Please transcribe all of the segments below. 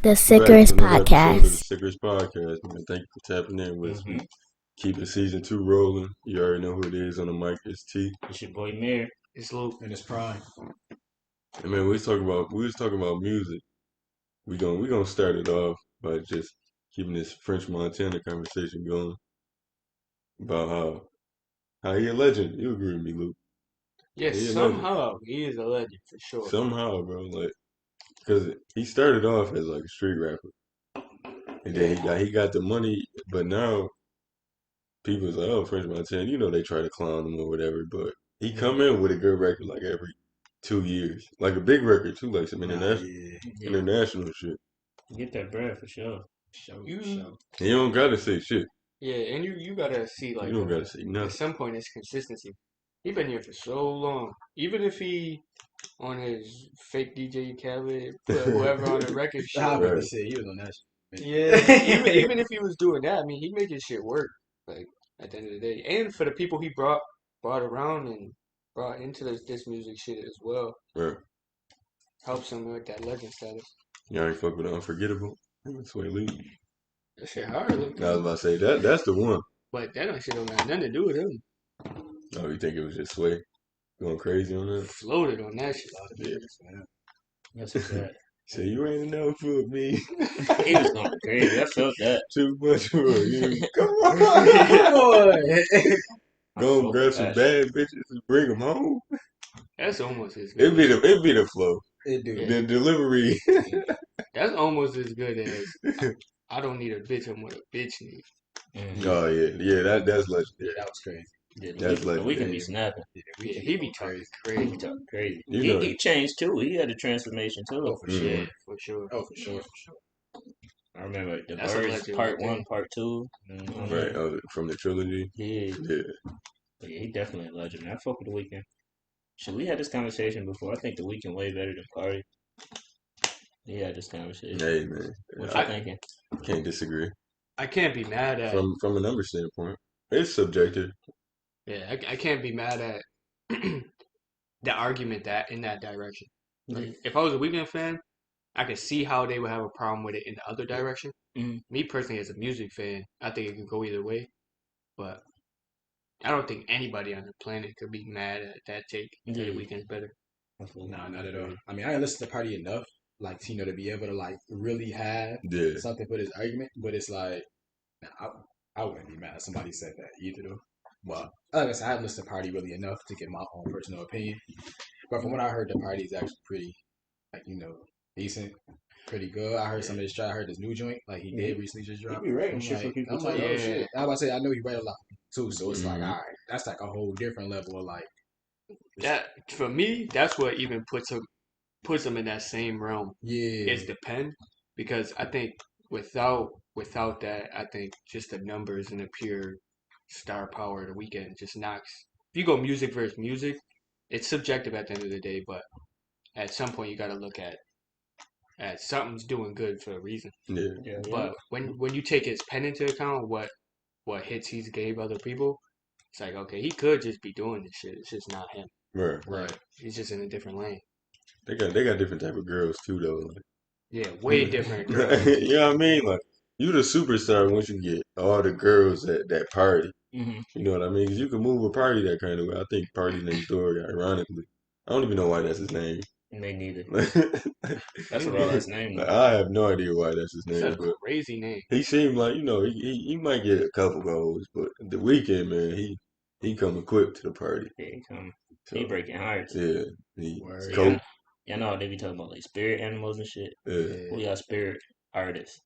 The We're back with Sickerest another episode of the podcast. Sickerest podcast, man. Thank you for tapping in with us. Mm-hmm. We keeping season 2 rolling. You already know who it is on the mic. It's T. It's your boy Mir. It's Luke. And it's Prime. And man, we was talking about music. We gonna start it off by just keeping this French Montana conversation going about how he a legend. You agree with me, Luke? Yes, He a legend. somehow he is a legend for sure. Somehow, bro, like, because he started off as like a street rapper, and then he got the money, but now people's like, oh, French Montana, you know, they try to clown him or whatever, but he come in with a good record like every 2 years, like a big record too, like some international shit. Get that bread for sure. You- He don't gotta say shit. Yeah, and you gotta see like You don't gotta say at nothing. some point it's consistency. He been here for so long. Even if he on his fake DJ Khaled put whoever on the record shit. Nah, Right. but shit, he was on that shit. Yeah, even if he was doing that, I mean, he made his shit work. Like at the end of the day, and for the people he brought around and brought into this music shit as well, Right. helps him with that legend status. Y'all ain't fuck with Unforgettable. Sway Lee. That shit hard, look. I was about to say that's the one. But that shit don't have nothing to do with him. Oh, you think it was just Sway going crazy on that? Floated on that shit. Yeah. That's what's that. Say you ain't enough for me. He was going crazy. I felt that. Too much for you. Come on. Go and grab some bad bitches and bring them home. That's almost as It'd good. be the flow. It do. The delivery. That's almost as good as I don't need a bitch, I'm what a bitch need. Mm-hmm. Oh yeah, that's legendary. Yeah, that was crazy. Yeah, That's we legendary. can be snapping. Yeah, he be talking He crazy. talking crazy. You know. He changed too. He had a transformation too. Oh, for sure. Yeah, for sure. Oh, for sure. I remember the That's a Birds legend part right there. 1, part 2. Mhm. Right, from the trilogy. Yeah. Yeah. But yeah, he definitely a legend. I fuck with The Weeknd. Should we had this conversation before? I think The Weeknd way better than Cardi. He had this conversation. Hey man, What I you thinking? can't disagree. I can't be mad at From a number standpoint, it's subjective. I can't be mad at the argument that in that direction. Like, if I was a Weeknd fan, I could see how they would have a problem with it in the other direction. Mhm. Me personally, as a music fan, I think it could go either way. But I don't think anybody on the planet could be mad at that take. That Yeah. The Weeknd's better. Nah, not at all. I mean, I didn't listen to Party enough, like, to be able to, like, really have Yeah. something for this argument. But it's like, nah, I wouldn't be mad if somebody said that either, though. But, like I said, I haven't listened to Party really enough to get my own personal opinion. But from what I heard, the Party is actually pretty, like, decent. Pretty good. I heard some of this I heard this new joint, like he did recently just dropped. be writing I'm shit like, for people I'm like, too. oh Yeah. shit. I was about to say, I know he write a lot too, so it's like, Mhm. all right, that's like a whole different level of like. That for me, that's what even puts him in that same realm. Yeah. Is the pen, because I think without that, I think just the numbers and the pure star power of The Weeknd just knocks. If you go music versus music, it's subjective at the end of the day, but at some point you got to look at something's doing good for a reason. Yeah. Yeah. But when you take his pen into account, what hits he's gave other people, it's like, okay, he could just be doing this shit. It's just not him. Right. Right. He's just in a different lane. They got different type of girls too though. Like, Yeah, way different. you know what I mean? Like you the superstar once you get all the girls at that party. Mm-hmm. You know what I mean? Because you can move a party that kind of way. I think Party Next Door, ironically. I don't even know why that's his name. They neither. Like, That's a real ass name. though. I have no idea why that's his It's name, a but crazy name. he seemed like, he might get a couple goals, but The Weeknd, man, he come equipped to the party. Yeah, he come. So, He breaking hearts. yeah, he Word. cope. Y'all know they be talking about like spirit animals and shit. Yeah. Who y'all spirit artists?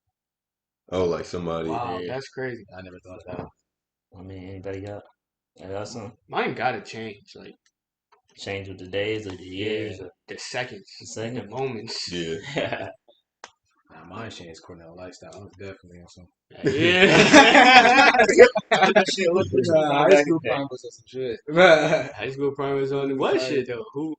Oh, like somebody. Wow, Yeah. that's crazy. I never thought of that. I mean, anybody got some Mine gotta change. Like change with the days or the years? Or the seconds, the second? the moments. Yeah. Nah, mine changed Cornell lifestyle. I was definitely on some. Yeah. High school prime was on some shit. High school prime was on what shit though? Who?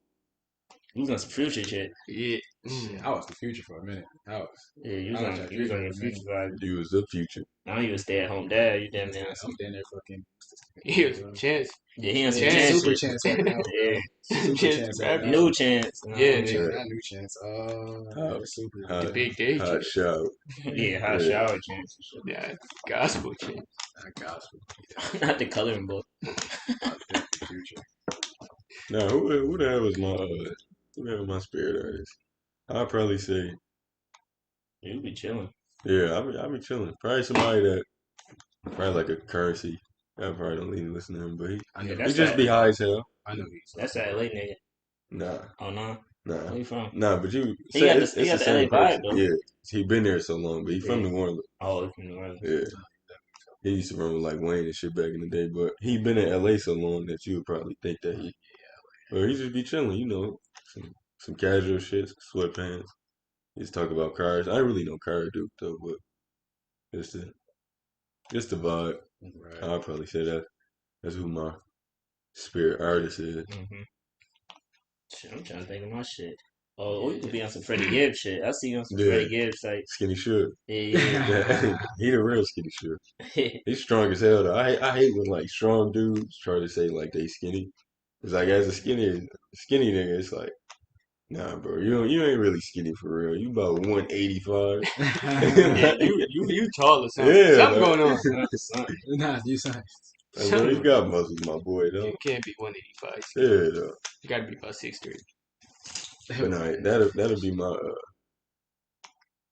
You was on some future shit. Yeah. Shit, I was the future for a minute. Yeah, you was I on was that you was on your future future vibe. You was the future. Now you a stay at home dad. You damn near. I'm down there fucking. He was Chance. Yeah, he on some Chance. chance Super shit. chance right now. Yeah, Super Chance chance the right rapper. now. new chance. You know Yeah, what I mean? Not new chance. Super. The big day Hot Chance. shout. Yeah, hot Yeah. shower chance and Yeah, gospel Chance. Gospel. shit. Not the coloring book. Future. Now, who the hell was my spirit artist? I'd probably say, You be chilling. yeah, I be chilling. Probably somebody that, probably like a Currency. I probably don't even listen to him, but I know. Yeah, he that's just that. be high as hell. I know he's. That's that LA nigga. Nah, Oh no, nah, where you from? nah. But you, He say got it's the the LA same vibe person. though. Yeah, he been there so long, but he from Yeah. New Orleans. Oh, from New Orleans. Yeah, he used to run with like Wayne and shit back in the day, but he been in LA so long that you would probably think that or he just be chilling, some casual shit, sweatpants. He just talk about cars. I ain't really no car dude though, but it's the vibe. Right. I'd probably say that's who my spirit artist is. Mm-hmm. Shit, I'm trying to think of my shit. Oh, we could be on some Freddie Gibbs shit. I see you on some Yeah. Freddie Gibbs sites. Skinny Suge. Yeah, He the real Skinny Suge. yeah. He's strong as hell though. I hate when like strong dudes try to say like they skinny. It's like as a skinny nigga, it's like, nah, bro, you ain't really skinny for real. You about 185. Yeah, you tall or something. Yeah, Something like- going on. Something. Nah, you son. Like, bro, you got muscles, my boy, though. You can't be 185. Yeah, though. You gotta be about 6'3". But no, that'll be my.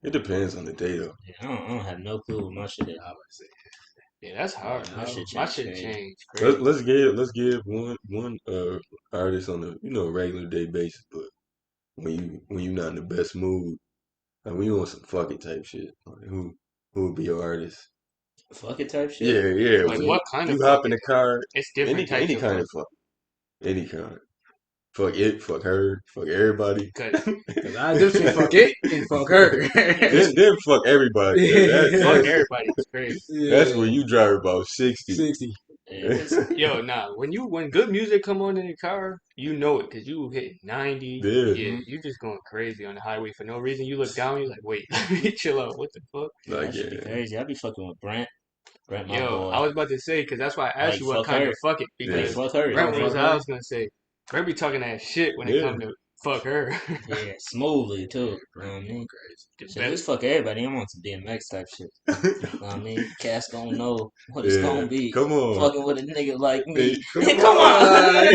It depends on the day though. Yeah, I don't have no clue what my shit is. I would say. Yeah, that's hard. My shit My changed shit crazy. changed crazy. Let's give one artist on a regular day basis, but when you not in the best mood, like when you on some fucking type shit, like who would be your artist? Fuck it type shit. Yeah. Like when what kind you of hop fuck in the it? car, It's different types any of kind fuck. of fuck, any kind. Fuck it, fuck her, fuck everybody. Cause Cause I just say fuck it and fuck her. then fuck everybody. fuck everybody is crazy. That's when you drive about 60. 60. Yeah, Yo, nah. When good music come on in the car, you know it because you hit 90. Yeah. You just going crazy on the highway for no reason. You look down, you're like, wait, chill out. What the fuck? Like, that should be yeah. crazy. I be fucking with Brent. Brent, my Yo, boy. I was about to say because that's why I asked Like, you what fuck kind her. of fuck it Like, because fuck her. Brent Yeah, was I was gonna say Brent be talking that shit when it Yeah. come to fuck her. yeah, smoothly too. You know what I mean? The Shit, best- just fuck everybody. I'm on some DMX type shit. You know what I mean? Cats gonna know what it's Yeah. gonna be. Come on. Fucking with a nigga like me. Hey, Come on.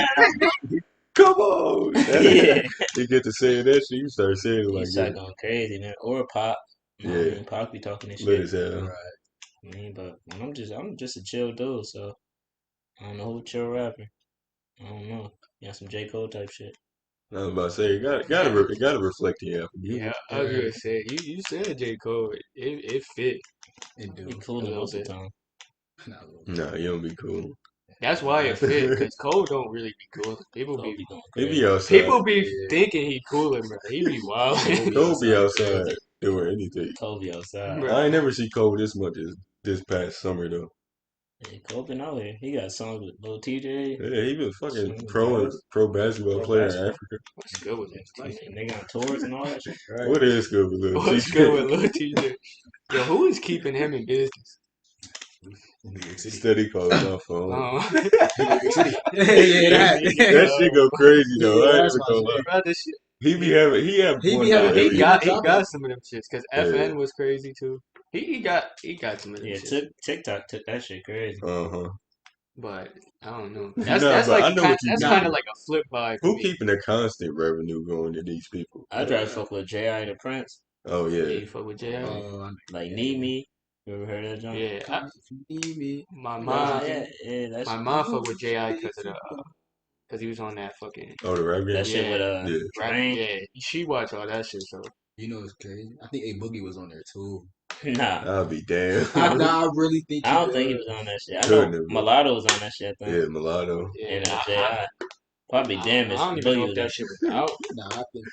Come on. Yeah. You get to say that shit, you start saying it You like start that. going crazy, man. Or Pop. You know what I Yeah. mean? Pop be talking this Lit shit. as hell. Right. I mean, but when I'm just a chill dude, so I don't know who chill rapper. I don't know. You got some J. Cole type shit. I was about to say, it gotta reflect the album. Yeah, I was gonna say you said J. Cole. It fit. It do. Be cool A little most of the bit. time. Not a little. Nah, you don't be cool. That's why it fit because Cole don't really be cool. People Cole be be going He crazy. be outside. people be Yeah. thinking he cooler, bro. He be wild. Cole be outside doing anything. Cole be outside. Bruh. I ain't never see Cole this much as this past summer though. Yeah, Cole been out here. He got songs with Lil TJ. Yeah, he been fucking Swing pro basketball Pro player in basketball. Africa. What's good with that? And they got tours and all that shit. Right. What is good with Lil What's TJ? good with Lil TJ? Yo, who is keeping him in business? New York City. Steady calling my phone. New York City. Yeah, that. That shit go crazy though. Yeah, I ain't that's even my gonna shit. lie. Bro, this shit. He be having He one be having- out He every got dropping. some of them shits because Yeah. FN was crazy too. He got some of them Yeah, shits. TikTok took that shit crazy. Uh-huh. But I don't know. Nah, That's but I like know what you that's mean. kind of like a flip vibe. for Who me. keeping a constant revenue going to these people? I'd rather fuck with J.I. the Prince. Oh Yeah, yeah. you fuck with J.I. Like Need Me. You ever heard of that joint? Yeah, If you need me. my Nah, mom, yeah, that's my mom fuck with J.I. because of the because he was on that fucking Oh, the rap game. that shit with Yeah. rap. Rain. Yeah, she watched all that shit. So You know it's crazy. I think A Boogie was on there too. Nah, I'll be damn. I really think. I don't think he was on that shit. I Couldn't know have been. Mulatto was on that shit. I think. Yeah, mulatto. yeah, And I, J.I. Probably I, damn I it. don't even know Boogie if was that that shit shit. was out. Nah, I think.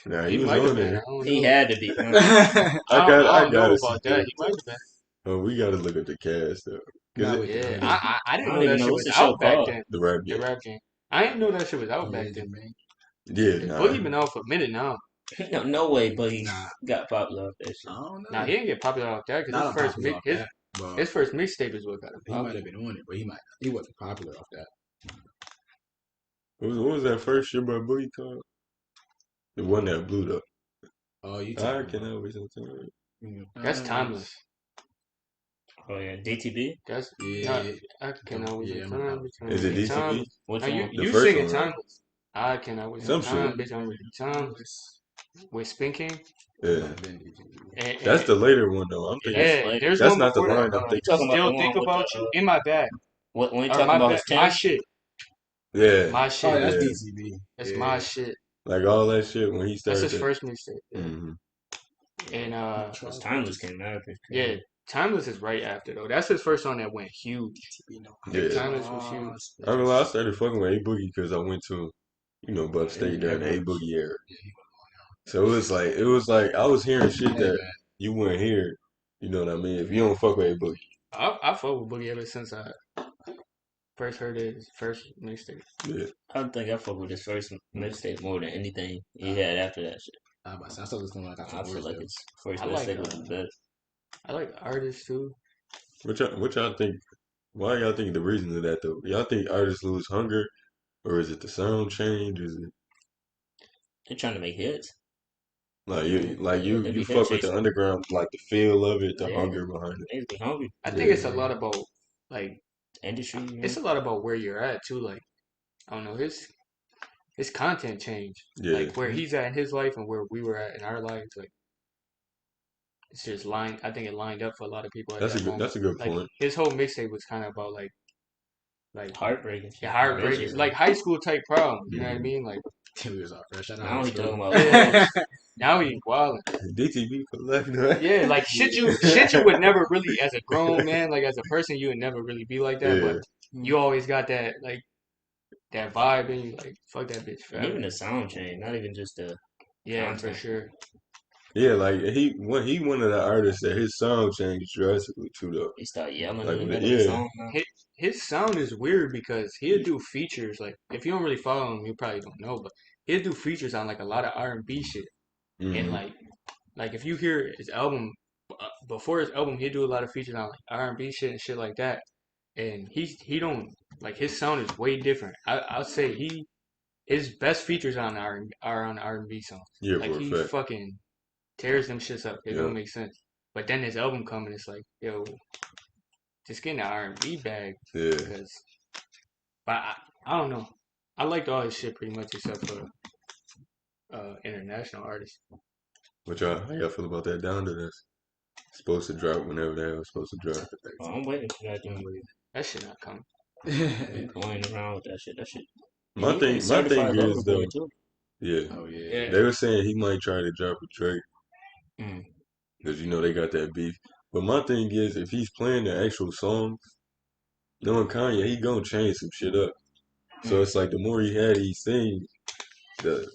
Nah, He he was might have on been. I there. don't He know. had to be. I I gotta don't know see about that. that. He might have been. Oh, we gotta look at the cast though. 'Cause Nah, it- with the- Yeah, I didn't I know don't even that know shit what's was the show out back called. then. the rap The game. rap game. I didn't know that shit was out Yeah, back then. man. Yeah, Boogie been out for a minute now. No way, but he Nah, got popular off that I shit. don't know. Nah, he didn't get popular off that Not because on popular off that, but his first mixtape is what got him he might popular. have been on it, but he wasn't popular off that. What was that first shit by Boogie called? The one that blew up. Oh, you I talking can about? always tell. That's timeless. Oh yeah, DTB. That's Yeah, not. I can always yeah, I in remember time, that bitch. I'm Is it really DCB? timeless. Which Now one? The you first singing one, right? timeless. I can always in Some time, shit. bitch. I'm really timeless. With Spin King. Yeah. Might have been DTV. That's the later one though. I'm Yeah, thinking that's Yeah, later. there's that's one not the before that. line I'm You thinking. talking about the Still one think with about the you in my bag. when you Or talking about his my Tim? shit. Yeah. My Oh, shit. that's Yeah. DTV. That's Yeah. my shit. Like all that shit when he That's started his that. first mixtape. Yeah. Mm-hmm. And Because Timeless came out. yeah, Timeless is right after though. That's his first song that went huge. Yeah. Timeless was huge. I mean, I started fucking with A Boogie because I went to, Buck State during the A Boogie era. So it was like I was hearing shit Hey, that man. you wouldn't hear. You know what I mean? If you don't fuck with A Boogie. I fuck with Boogie ever since I first heard his first mixtape. Yeah. I think I fuck with his first mixtape more than anything he had after that shit. I started listening like I feel like his first I like, mixtape was the best. I like artists too. What y'all think? Why y'all think the reason of that though? Y'all think artists lose hunger, or is it the sound change? Is it They're trying to make hits. like Yeah, they you be hit fuck with the chasing. underground, like the feel of it, the Yeah. hunger behind it? Niggas be hungry. I think Yeah. it's a lot about like Industry, you know? it's a lot about where you're at too. Like I don't know his content changed. Yeah. Like where he's at in his life and where we were at in our lives. Like it's just lined. I think it lined up for a lot of people at that moment. That's a good Like point. his whole mixtape was kind of about like Heartbreaking. yeah, heartbreaking, Bitches. like high school type problems. You know what I Mhm. mean? Like We was off fresh. I know Now how he it's talking going. about now he wilding. DTV for life. Right? Yeah, like shit you would never really as a grown man, like as a person, you would never really be like that. Yeah. But you always got that like that vibe, and you like fuck that bitch And even forever. the sound change, not even just the Yeah, for content. sure. Yeah, like he one of the artists that his sound changed drastically too though. He start yelling Like in the with middle of the song now. His sound is weird because he'll do features like if you don't really follow him, you probably don't know, but he'll do features on like a lot of R&B shit. And Mhm. like if you hear his album before his album, he'll do a lot of features on like R&B shit and shit like that. And he don't like his sound is way different. I'll say his best features on are on R&B songs. Yeah, Like for a he fact. fucking tears them shits up. It Yeah. don't make sense. But then his album coming, it's like yo, just get in the R&B bag Yeah. because. But I don't know. I liked all his shit pretty much except for international artists. How y'all feel about that Donda that's supposed to drop whenever the hell it's supposed to drop? Oh, I'm waiting for that thing. That shit not coming. Been playing around with that shit. That shit. My He thing certified lover is boy though, too. yeah. Oh yeah. They were saying he might try to drop a Drake Mm. because they got that beef. But my thing is, if he's playing the actual songs, knowing Kanye, he gonna change some shit up. So it's like the more he sings, the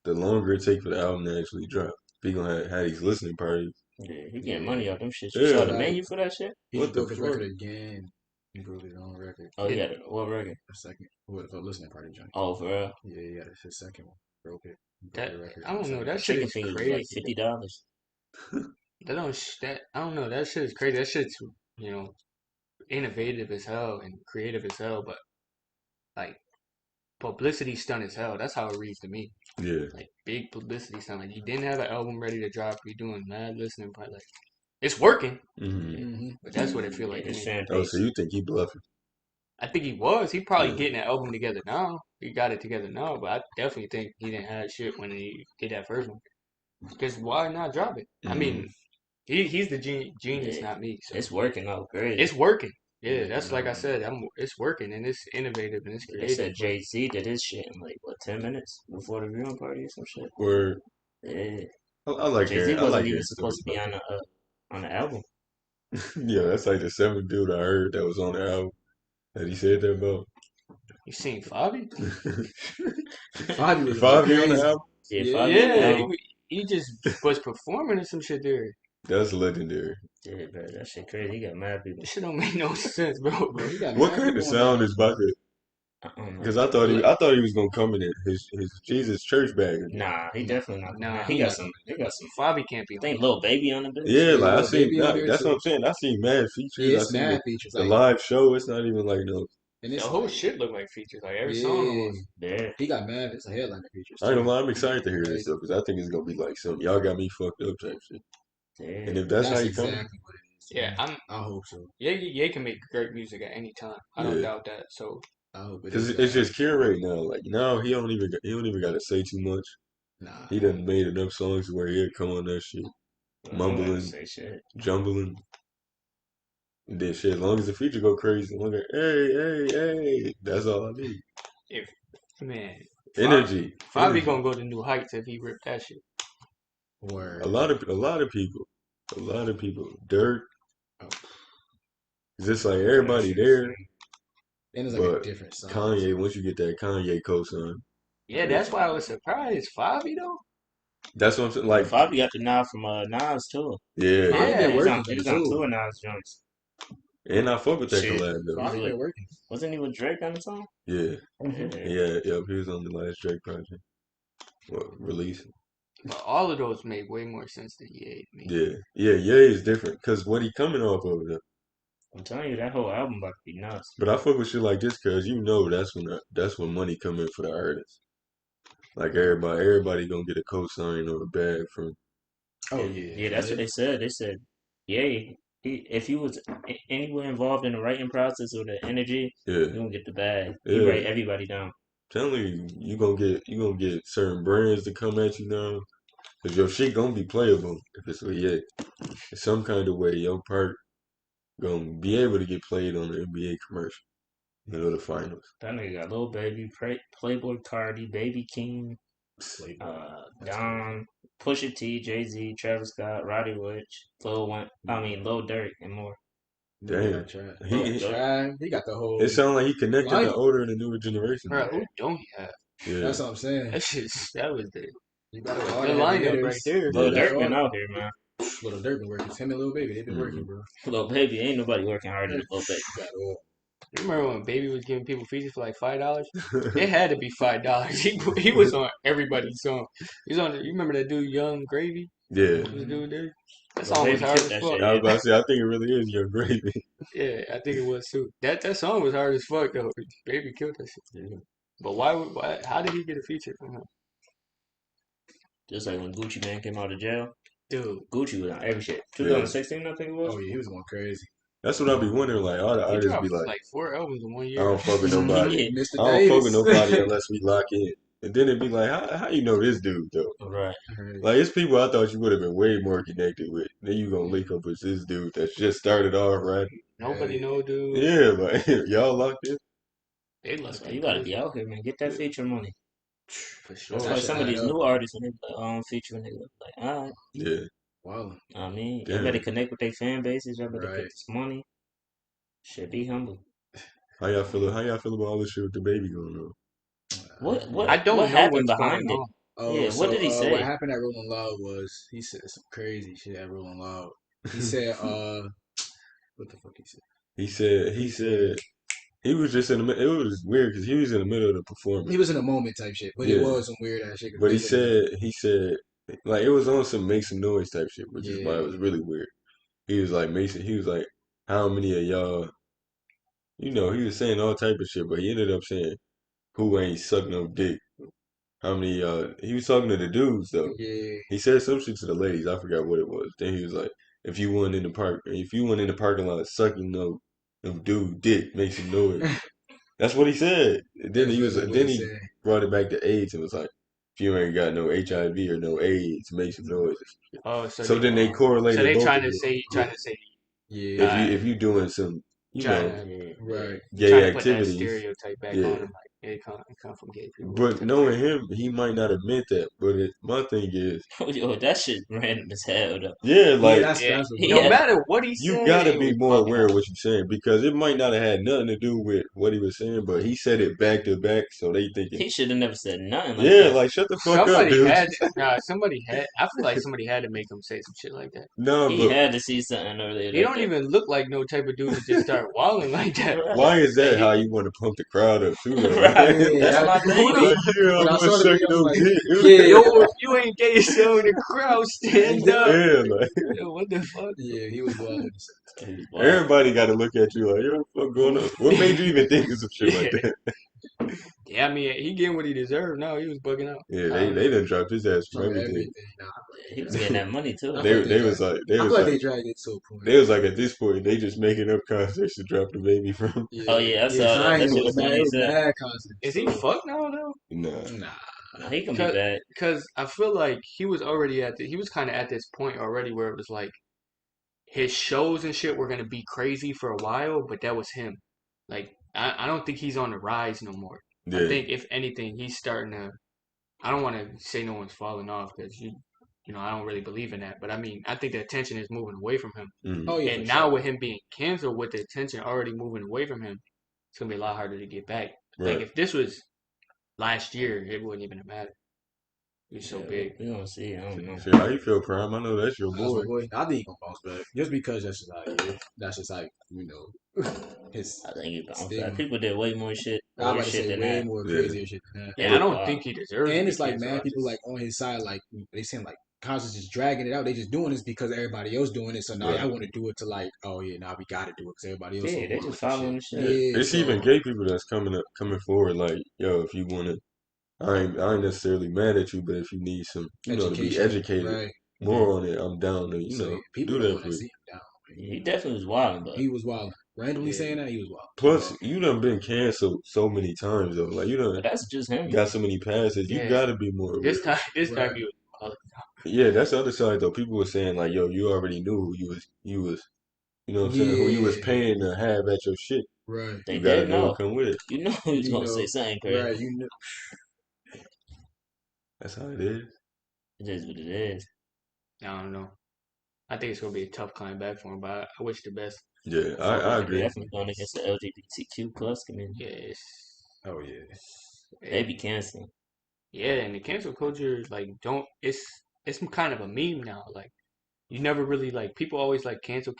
longer it take for the album to actually drop. He gonna have these listening parties. Yeah, he getting money off them shit. You Yeah. saw the menu for that shit? He What the broke his fuck? record again. He broke his own record. Oh, he got it. What record? A second. What for listening party joint? Oh, for real? Yeah, he got his second one. Broke it. Broke That the record. I don't know. That shit Chicken is fingers was crazy. like $50. That I don't know. That shit is crazy. That shit's innovative as hell and creative as hell, but like publicity stunt as hell. That's how it reads to me. Yeah. Like big publicity stunt. Like you didn't have an album ready to drop. You're doing mad listening, but like it's working. Mm-hmm. But that's what it feel like. His to me. fan Oh, base. so you think he bluffing? I think he was. He probably Yeah. getting that album together now. He got it together now, but I definitely think he didn't have shit when he did that first one. Because why not drop it? I mean, he's the genius, Yeah. not me. So It's working out great. it's working. Yeah, that's like I said. It's working and it's innovative and it's They creative. said Jay-Z did his shit in like, what, 10 minutes before the viewing party or some shit? Or Yeah. I like Jay-Z hearing. I wasn't like even hearing supposed to be stories on the album. about that. Yeah, that's like the seventh dude I heard that was on the album that he said that about. You seen Fabi? Fabi was Fabi on crazy. the album. Yeah, Yeah. Fabi Yeah, album. he just was performing and some shit there. That's legendary. Yeah, bro, that shit crazy. He got mad people. This shit don't make no sense, bro. Bro, he got What mad kind of people on sound that. is about to? I don't know. Because I thought he was gonna come in his Jesus church bag. Nah, he definitely not. Nah, He got some. They got some. Fabi can't be I think on Lil Baby on the bitch. Yeah, Yeah, like I Lil seen Baby on there that's too. what I'm saying. I seen mad features. Yeah, I it's seen mad features. the Like, live show. It's not even like no. and The it's whole like, shit look like features. Like every song yeah, almost. Yeah. he got mad. It's a headliner features I ain't too. gonna lie. I'm excited to hear Right. this stuff because I think it's gonna be like some y'all got me fucked up type shit. And Yeah. if that's how That's you come, exactly what it is. Yeah, I hope so. Ye can make great music at any time. I don't Yeah. doubt that. So I hope it because is. it's just curated now. Like now he don't even got to say too much. Nah. He done made enough songs where he'll come on that shit, I don't gotta mumbling, say shit. jumbling. And then shit, as long as the feature go crazy, long as hey, that's all I need. if man, Energy. Fabi gonna go to new heights if he rip that shit. Word. A lot of people, Dirt. Oh. It's just like everybody there, And it's like a but different sound. Kanye. Once you get that Kanye cosign, Yeah, that's why I was surprised. Fabi though. that's what I'm saying. Like, Fabi got the nod from Nas too. yeah, Fabi Yeah, been He was working on. He was though, on too. two of Nas joints. and I fuck with that Shit. collab though. Fabi been working. Wasn't he with Drake on the song? Yeah, Yeah. yeah. He was on the last Drake project. What release? But all of those made way more sense than Ye. Yeah. Is different because what he coming off of though. I'm telling you, that whole album about to be nuts. But I fuck with shit like this because you know that's when money come in for the artist. Like everybody gonna get a cosign or a bag from. Oh yeah. Yeah, that's what they said. They said, "Yay, if he was anywhere involved in the writing process or the energy, Yeah, you gonna get the bag. He Yeah. write everybody down." telling you gonna get certain brands to come at you now, cause your shit gonna be playable if it's in some kind of way. Your part gonna be able to get played on the NBA commercial, the finals. That nigga got Lil Baby, Playboy Cardi, Baby King, Don, Pusha T, Jay-Z, Travis Scott, Roddy Ricch, Lil Durk, and more. Damn, He got the whole. it sounds like he connected Like- the older and the newer generation. Bro, who don't he have? Yeah, That's what I'm saying. That was the You got good all the lineup hitters. right there. Lil Yeah. Durk been out here, man. Little Durk been working. Him and Lil Baby, they've been working, bro. Lil Baby, ain't nobody working harder than Lil Baby. Got all. You remember when Baby was giving people features for like $5? It had to be $5. He was on everybody's song. He's on. You remember that dude, Young Gravy? Yeah. This dude there. That Lil song was Baby hard killed as that fuck. shit. I was about to say, I think it really is your gravy. Yeah, I think it was too. That song was hard as fuck though. Baby killed that shit. Yeah. But why? How did he get a feature from him? Just like when Gucci Man came out of jail, Dude, Gucci was on every shit. 2016, I think it was. Oh yeah, he was going crazy. That's what I be wondering. Like all the he artists dropped be like, like 4 albums in 1 I year. don't fuck with nobody. Yeah. Mr. I don't fuck with Davis. nobody unless we lock in. And then it'd be like, how you know this dude though? Right. Like it's people I thought you would have been way more connected with. Then you gonna link up with this dude that's just started off right. Nobody know, dude. Yeah, like y'all locked in. They That's lost why you gotta be out here, man. Get that feature money. for sure. That's That why shit some of add these up. new artists and they feature and they look like, all right. Yeah. Wow. I mean, Damn. you better connect with their fan bases. Y'all better Right. get this money. Should be humble. How y'all feel about all this shit with DaBaby going on? What? I don't what know happened what's behind going it? on. Oh, Yeah, what did he say? What happened at Rolling Loud was he said some crazy shit at Rolling Loud. He said, what the fuck he said? He said he was just in the it was weird because he was in the middle of the performance. He was in a moment type shit, but Yeah. it was some weird ass shit. But he said like it was on some make some noise type shit, which is why Yeah. it was really weird. He was like, how many of y'all, he was saying all type of shit, but he ended up saying, who ain't suck no dick? How many he was talking to the dudes though. Yeah. He said some shit to the ladies, I forgot what it was. Then he was like, if you weren't in the parking lot sucking no dude dick, make some noise. That's what he said. And then he brought it back to AIDS and was like, if you ain't got no HIV or no AIDS, make some noise. Oh, So then they correlated. So they both trying of to it. say, Yeah. If you doing some trying right. gay trying to put that activities, stereotype back Yeah. on him. Like, it come from gay people. But knowing him, he might not admit that. But my thing is, Yo, that shit random as hell though. yeah, Yeah, like that's Yeah, that's what. no Yeah. matter what he you said, gotta it be was more bugging aware out. of what you're saying because it might not have had nothing to do with what he was saying, but he said it back to back, so they thinking, He should have never said nothing like yeah, that. like shut the fuck up, dude. Somebody had. I feel like somebody had to make him say some shit like that. No, He but had to see something earlier He that don't day. even look like no type of dude to just start walling like that. why is that Like, how you want to pump the crowd up too, though? Right. Like, Yeah, That's my thing. when I, like, yeah, when I'm I not saw the sucking video, I was no like, dick. yeah, Yo, if you ain't gay, so in the crowd, stand up. Yeah, like Yo, what the fuck? yeah, he was wild. He was wild. everybody got to look at you like, yo, what the fuck going on? What made you even think of some shit like that? Yeah, I mean, he getting what he deserved. No, he was bugging out. Yeah, they done dropped his ass from From everything. everything. Nah, He was getting that money too. I They feel like they was like they I was feel like like they dragged it to a point. they was like at this point they just making up concepts to drop DaBaby from. Oh, yeah, I saw that. I That ain't shit know, was man, funny it as was hell. mad concept. Is he fucked now though? Nah, Nah. No, he can be bad. Because I feel like he was already he was kind of at this point already where it was like his shows and shit were gonna be crazy for a while, but that was him. Like I don't think he's on the rise no more. I yeah, think if anything, he's starting to. I don't want to say no one's falling off because you know I don't really believe in that, but I mean I think the attention is moving away from him, Oh yeah, and for now sure. with him being canceled, with the attention already moving away from him, it's gonna be a lot harder to get back. Like right. if this was last year, it wouldn't even have mattered. He's so Yeah, big. we gonna see. I don't know. Shit, how you feel, Prime? I know that's your That's boy. my boy. I think he gonna bounce back just because that's just how he is. That's just like his I think he bounced stigma. back. People did way more shit, I'm about worse to shit say than way that. more Yeah. crazier shit than that. Yeah, I don't Wow. think he deserves. And to it's be like canceled. mad I people just- like on his side, like they saying like Constance just dragging it out. They just doing this because everybody else doing it. So now Right. I want to do it to like, oh yeah, now we got to do it because everybody else. Yeah, on they board just with following the shit. shit. Yeah, It's so, even gay people that's coming forward. Like, yo, if you wanna, I ain't necessarily mad at you, but if you need some, to be education, educated right? more on it, I'm down to, So people do don't that want for to you. see him down. He definitely was wild, but He was wild. Randomly Yeah. saying that he was wild. Plus, you done been canceled so many times though. Like you done but that's just him. got so many passes. You Yeah. gotta be more aware. This time Right. he was. Yeah, that's the other side though. People were saying like, yo, you already knew who you was, you know what I'm saying? Who you was Yeah. paying to have at your shit. Right. They You gotta did know know. what come with it. You know he was You gonna know. say something crazy. Right. You know. That's how it is. It is what it is. I don't know. I think it's gonna be a tough climb back for him, but I wish the best. Yeah, For I him. agree. Definitely going against the LGBTQ plus community. Yes. Oh yeah. They be canceling. Yeah, and the cancel culture is like it's kind of a meme now. Like you never really like people always like cancel,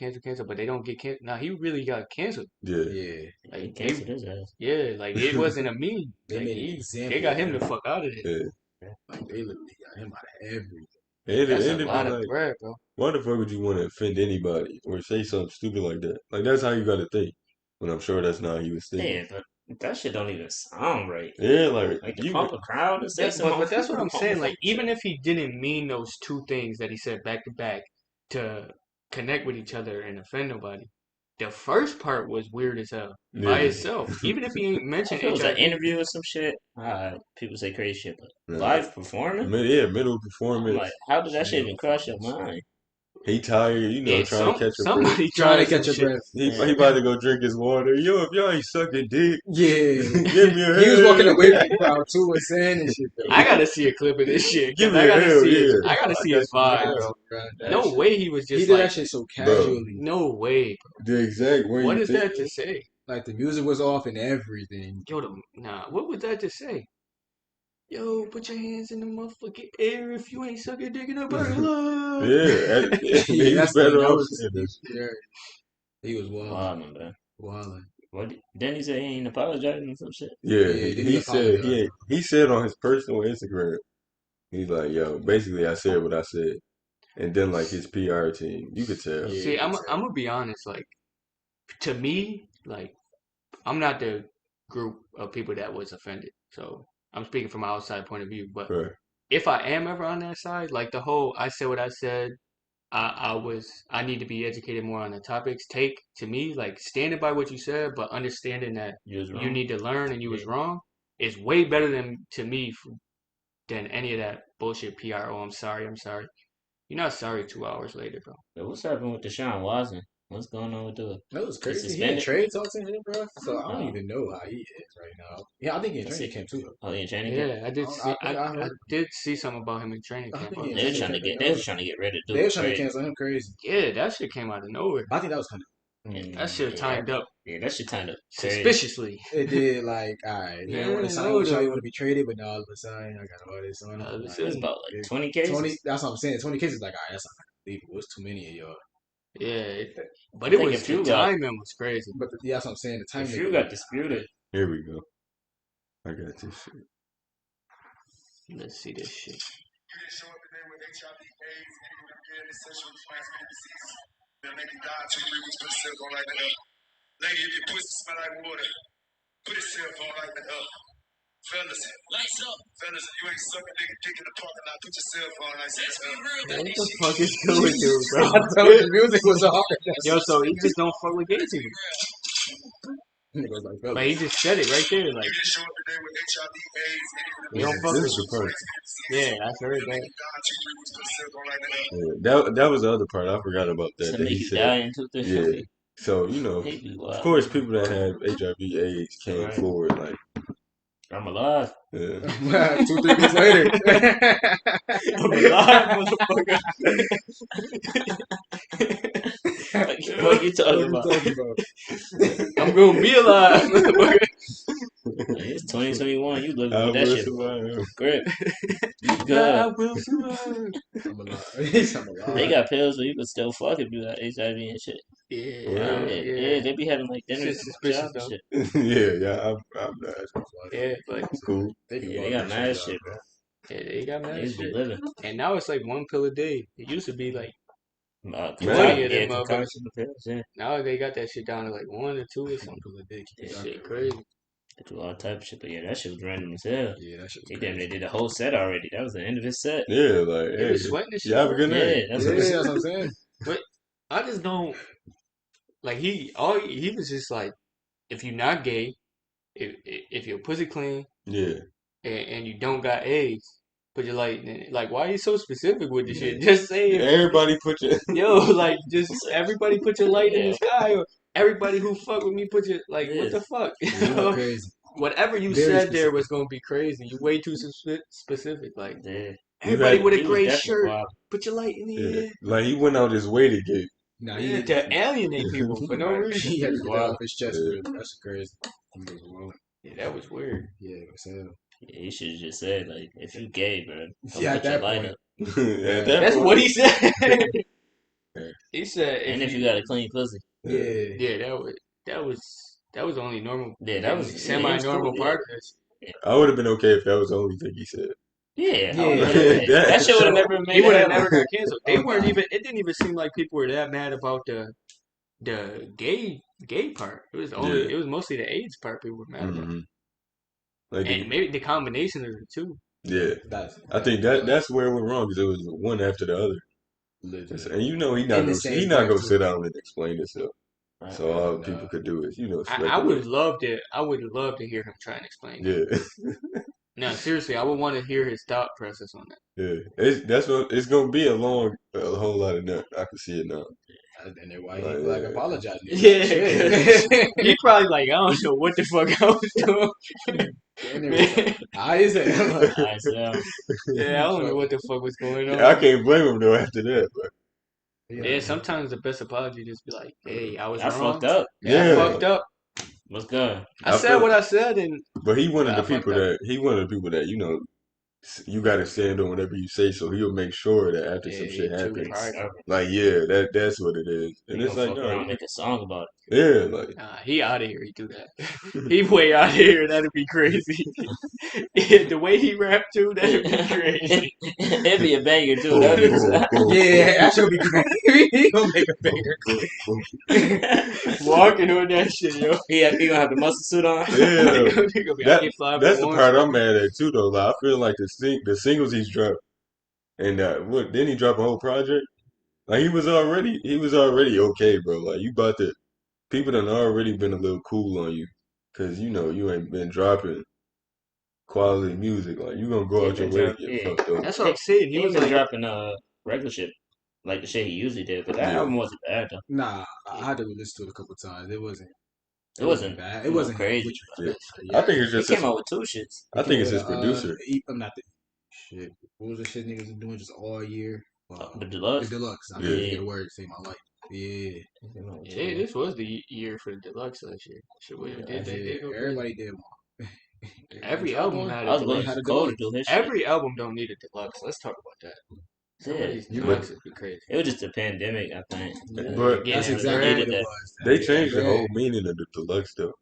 but they don't get canceled. Now he really got canceled. Yeah. Yeah. He Like canceled his ass. yeah, like it wasn't a meme. They Like, made an example. they got him of the fuck out of there. Yeah. Like they literally got him out of everything. And That's it a be lot of like, bread, bro. why the fuck would you want to offend anybody or say something stupid like that? Like that's how you gotta think. But I'm sure that's not how he was thinking. Yeah, but that shit don't even sound right. Yeah, like Like to you. pump a crowd and say something. But that's what I'm saying. Like homophobic even if he didn't mean those two things that he said back to back to connect with each other and offend nobody, the first part was weird as hell by Yeah. itself. Even if he ain't If mentioned it was an HIV. interview or some shit, people say crazy shit, but Yeah. live performing? Yeah, middle I'm performance. like, how did that shit even cross your mind? He tired, Yeah, trying to catch a breath. somebody Trying to tried catch some your shit. breath. He about to go drink his water. Yo, if y'all ain't sucking dick, Yeah. give me a He was hell. walking away from the crowd too and saying and shit. Though. I gotta see a clip of this shit. 'Cause Give me I a gotta hell, see his, yeah. I gotta see I his got vibe, you. bro. That No shit. way he was He just did like, that shit so casually. no way. The exact way What you is think. that to say? Like the music was off and everything. Yo, what was that to say? Yo, put your hands in the motherfucking air if you ain't sucking dick in a burger. Yeah, he's that's better that off was saying this. yeah. He was wild. Wow, man. Wild. What? Then he said he ain't apologizing or some shit. Yeah, Yeah, he said apologized. he said on his personal Instagram, he's like, yo, basically I said what I said. And then like his PR team, you could tell. Yeah. See, I'm gonna be honest. Like, to me, like, I'm not the group of people that was offended. So I'm speaking from an outside point of view. But Right. if I am ever on that side, like the whole I said what I said, I need to be educated more on the topics. Take to me like standing by what you said, but understanding that You was wrong. you need to learn and you was wrong is way better than any of that bullshit PR. Oh, I'm sorry. You're not sorry 2 hours later, bro. Yo, what's happening with Deshaun Watson? What's going on with the? That was He crazy. He in suspended? trade talks and shit, bro. So I don't Oh, even know how he is right now. Yeah, I think he in let's training see. camp too. Though. Oh, he in training camp. Yeah, I did see. I I heard. did see something about him in training I camp. think I he in was They was training trying like, to camp get. right They now. was trying to get ready to do They it were trying to crazy. cancel him crazy. yeah, that shit came out of nowhere. I think that was kind That shit Yeah, timed up yeah, that shit kind of crazy. suspiciously. of. It did like, all right, you Yeah, want to sign no, with y'all, you want though. to be traded, but now all of a sudden I got all this on him. All of a Like, It's sudden, about like if 20 20. cases. That's what I'm saying. 20 cases, like, all right, that's not unbelievable. It's too many of y'all. yeah. I But it think was if the you got timing was crazy. But yeah, that's what I'm saying. The time if they you go, got disputed, Here we go. I got this shit. Let's see this shit. You didn't show up today with HIV, AIDS, any of them deadly sexually transmitted diseases. They'll make you die 2-3 weeks, put a cell phone like that up. Lady, if your pussy smell like water, put a cell phone like that up. Fellas, lights up. Fellas, if you ain't sucking nigga dick in the parking lot, put your cell phone like that up. What the fuck is good with you, bro? I told you the music was hard. Yo, so he just don't fuck with gay people. Nigga was like, But he just said it right there. Like, You didn't show up today with HIV, AIDS, any of them he don't deadly fuck This with. is the sexually part. transmitted diseases. Yeah, I heard They'll that. make you die 2-3 weeks, put a cell phone like that up. Yeah, that was the other part. I forgot about that. to That make he you said. die in 2-3 Yeah. So He be of wild. course, people that have HIV/AIDS came Right. forward like, I'm alive. yeah. 2-3 weeks later. I'm alive, motherfucker. What you talking about? I'm gonna be alive. It's 2021. You living I with that will shit survive. grip. You I good. will survive. I'm alive. I'm alive. They got pills where you can still fuck if you got HIV and shit. Yeah, Wow. Yeah, they be having like dinners Shit's at my job suspicious and though. shit. Yeah. I'm not. Yeah, but I'm cool. They be Yeah, they wild got with mad shit, shit, bro. bro. yeah, they got mad Niggas be shit. living. And now it's like 1 pill a day. It used to be like 20 Man. of them motherfuckers. concoction pills, yeah. Now they got that shit down to like 1 or 2 or something. That shit crazy. They do all type of shit, but yeah, that shit was random as hell. Yeah, that shit was He damn crazy. near did the whole set already. That was the end of his set. Yeah, like, They hey, was sweating this shit. you have a good Yeah, night. that's Yeah, what that's what I'm saying. But I just don't like he was just like, if you're not gay, if your pussy clean Yeah. and you don't got AIDS, put your light in it. Like, why are you so specific with the shit? Just say it. Everybody put your Yo, like, just everybody put your light in the sky, or everybody who fuck with me put your, like, what the fuck? You know, crazy. Whatever you Very said there specific. was gonna be crazy. You way too specific. Like, Yeah. everybody with He a was gray definitely shirt, wild. put your light in the yeah. air. Like he went out his way to get. Nah, Yeah, to alienate people for no reason. he had to get that Wow. off his chest. Yeah. Bro. That's crazy. He was wild. Yeah, that was weird. Yeah, it was hell. Yeah, he should have just said, like, if you gay, bro, don't Yeah, at put your that light point. up. At that That's point, what he said. Yeah. He said, And if you got a clean pussy. Yeah. yeah, that was the only normal, Yeah, that was semi-normal cool, part of this. I would have been okay if that was the only thing he said. Yeah, Yeah. that shit would have never He made would it have happen. never got canceled. They Oh, weren't nah. even. It didn't even seem like people were that mad about the gay part. It was only. Yeah. It was mostly the AIDS part people were mad about, Mhm. Like, and maybe the combination of the two. yeah, That's, I think that's where it went wrong because it was one after the other, legit. and you know he In not the gonna same he not breath, gonna too. sit down and explain himself. Right. So all Nah. people could do is I would speculate. love to. I would love to hear him try and explain it. Yeah, No, seriously, I would want to hear his thought process on that. yeah. That's what it's gonna be a whole lot of nut. I can see it now. And then why he Like, like yeah. apologizing? Yeah, Shit. he probably like, I don't know what the fuck I was doing. And then was I is it? Alright, so, Yeah, I don't know what the fuck was going on. I can't blame him though after that. But Yeah, sometimes the best apology just be like, "Hey, I was I wrong. fucked up. Yeah, I Yeah. fucked up. What's good? I I said feel- what I said, and But he one of Yeah, the I fucked people up. that you know you got to stand on whatever you say. So he'll make sure that after some shit true, happens, right. like that's what it is. And He it's gonna like fuck around no, and make a song about yeah, like Nah, he out of here. He do that. He way out of here. That'd be crazy. Yeah, the way he rap too, that'd be crazy. it. It'd be a banger too. That'd be Yeah, that should be great. He gonna make a banger. Walking on that shit, yo. he gonna have the muscle suit on. Yeah. He gonna be, That- I get 5 That's the for part one. I'm mad at too, though. Like, I feel like the singles he's dropped, and what didn't he drop a whole project? Like he was already okay, bro. Like you about to people done already been a little cool on you, cause you know you ain't been dropping quality music. Like you gonna go He out your been way to drop- get yeah. fucked up. That's what I'm saying. He He was been like, dropping regular shit like the shit he usually did. But that Yeah. album wasn't bad though. Nah, I had to listen to it a couple times. It wasn't bad. It you know, wasn't crazy. which Yeah. yeah. I think it's He just came out with 2 shits. I think it's his his producer. I'm not the shit. What was the shit niggas was doing just all year? The deluxe. The deluxe. I Yeah. couldn't get a word to say my life. Yeah. He came out with 2. Yeah, this was the year for the deluxe last year. Shit, what Yeah, did they go crazy. Everybody did one. Every album had I was a waiting deluxe. for Cole to do his shit. Every album don't need a deluxe. Let's talk about that. Some of these Yeah. deluxes be crazy. It was just a pandemic, I think. But Yeah, That's yeah, exactly needed what it that. was. they changed the Yeah. whole meaning of the deluxe though.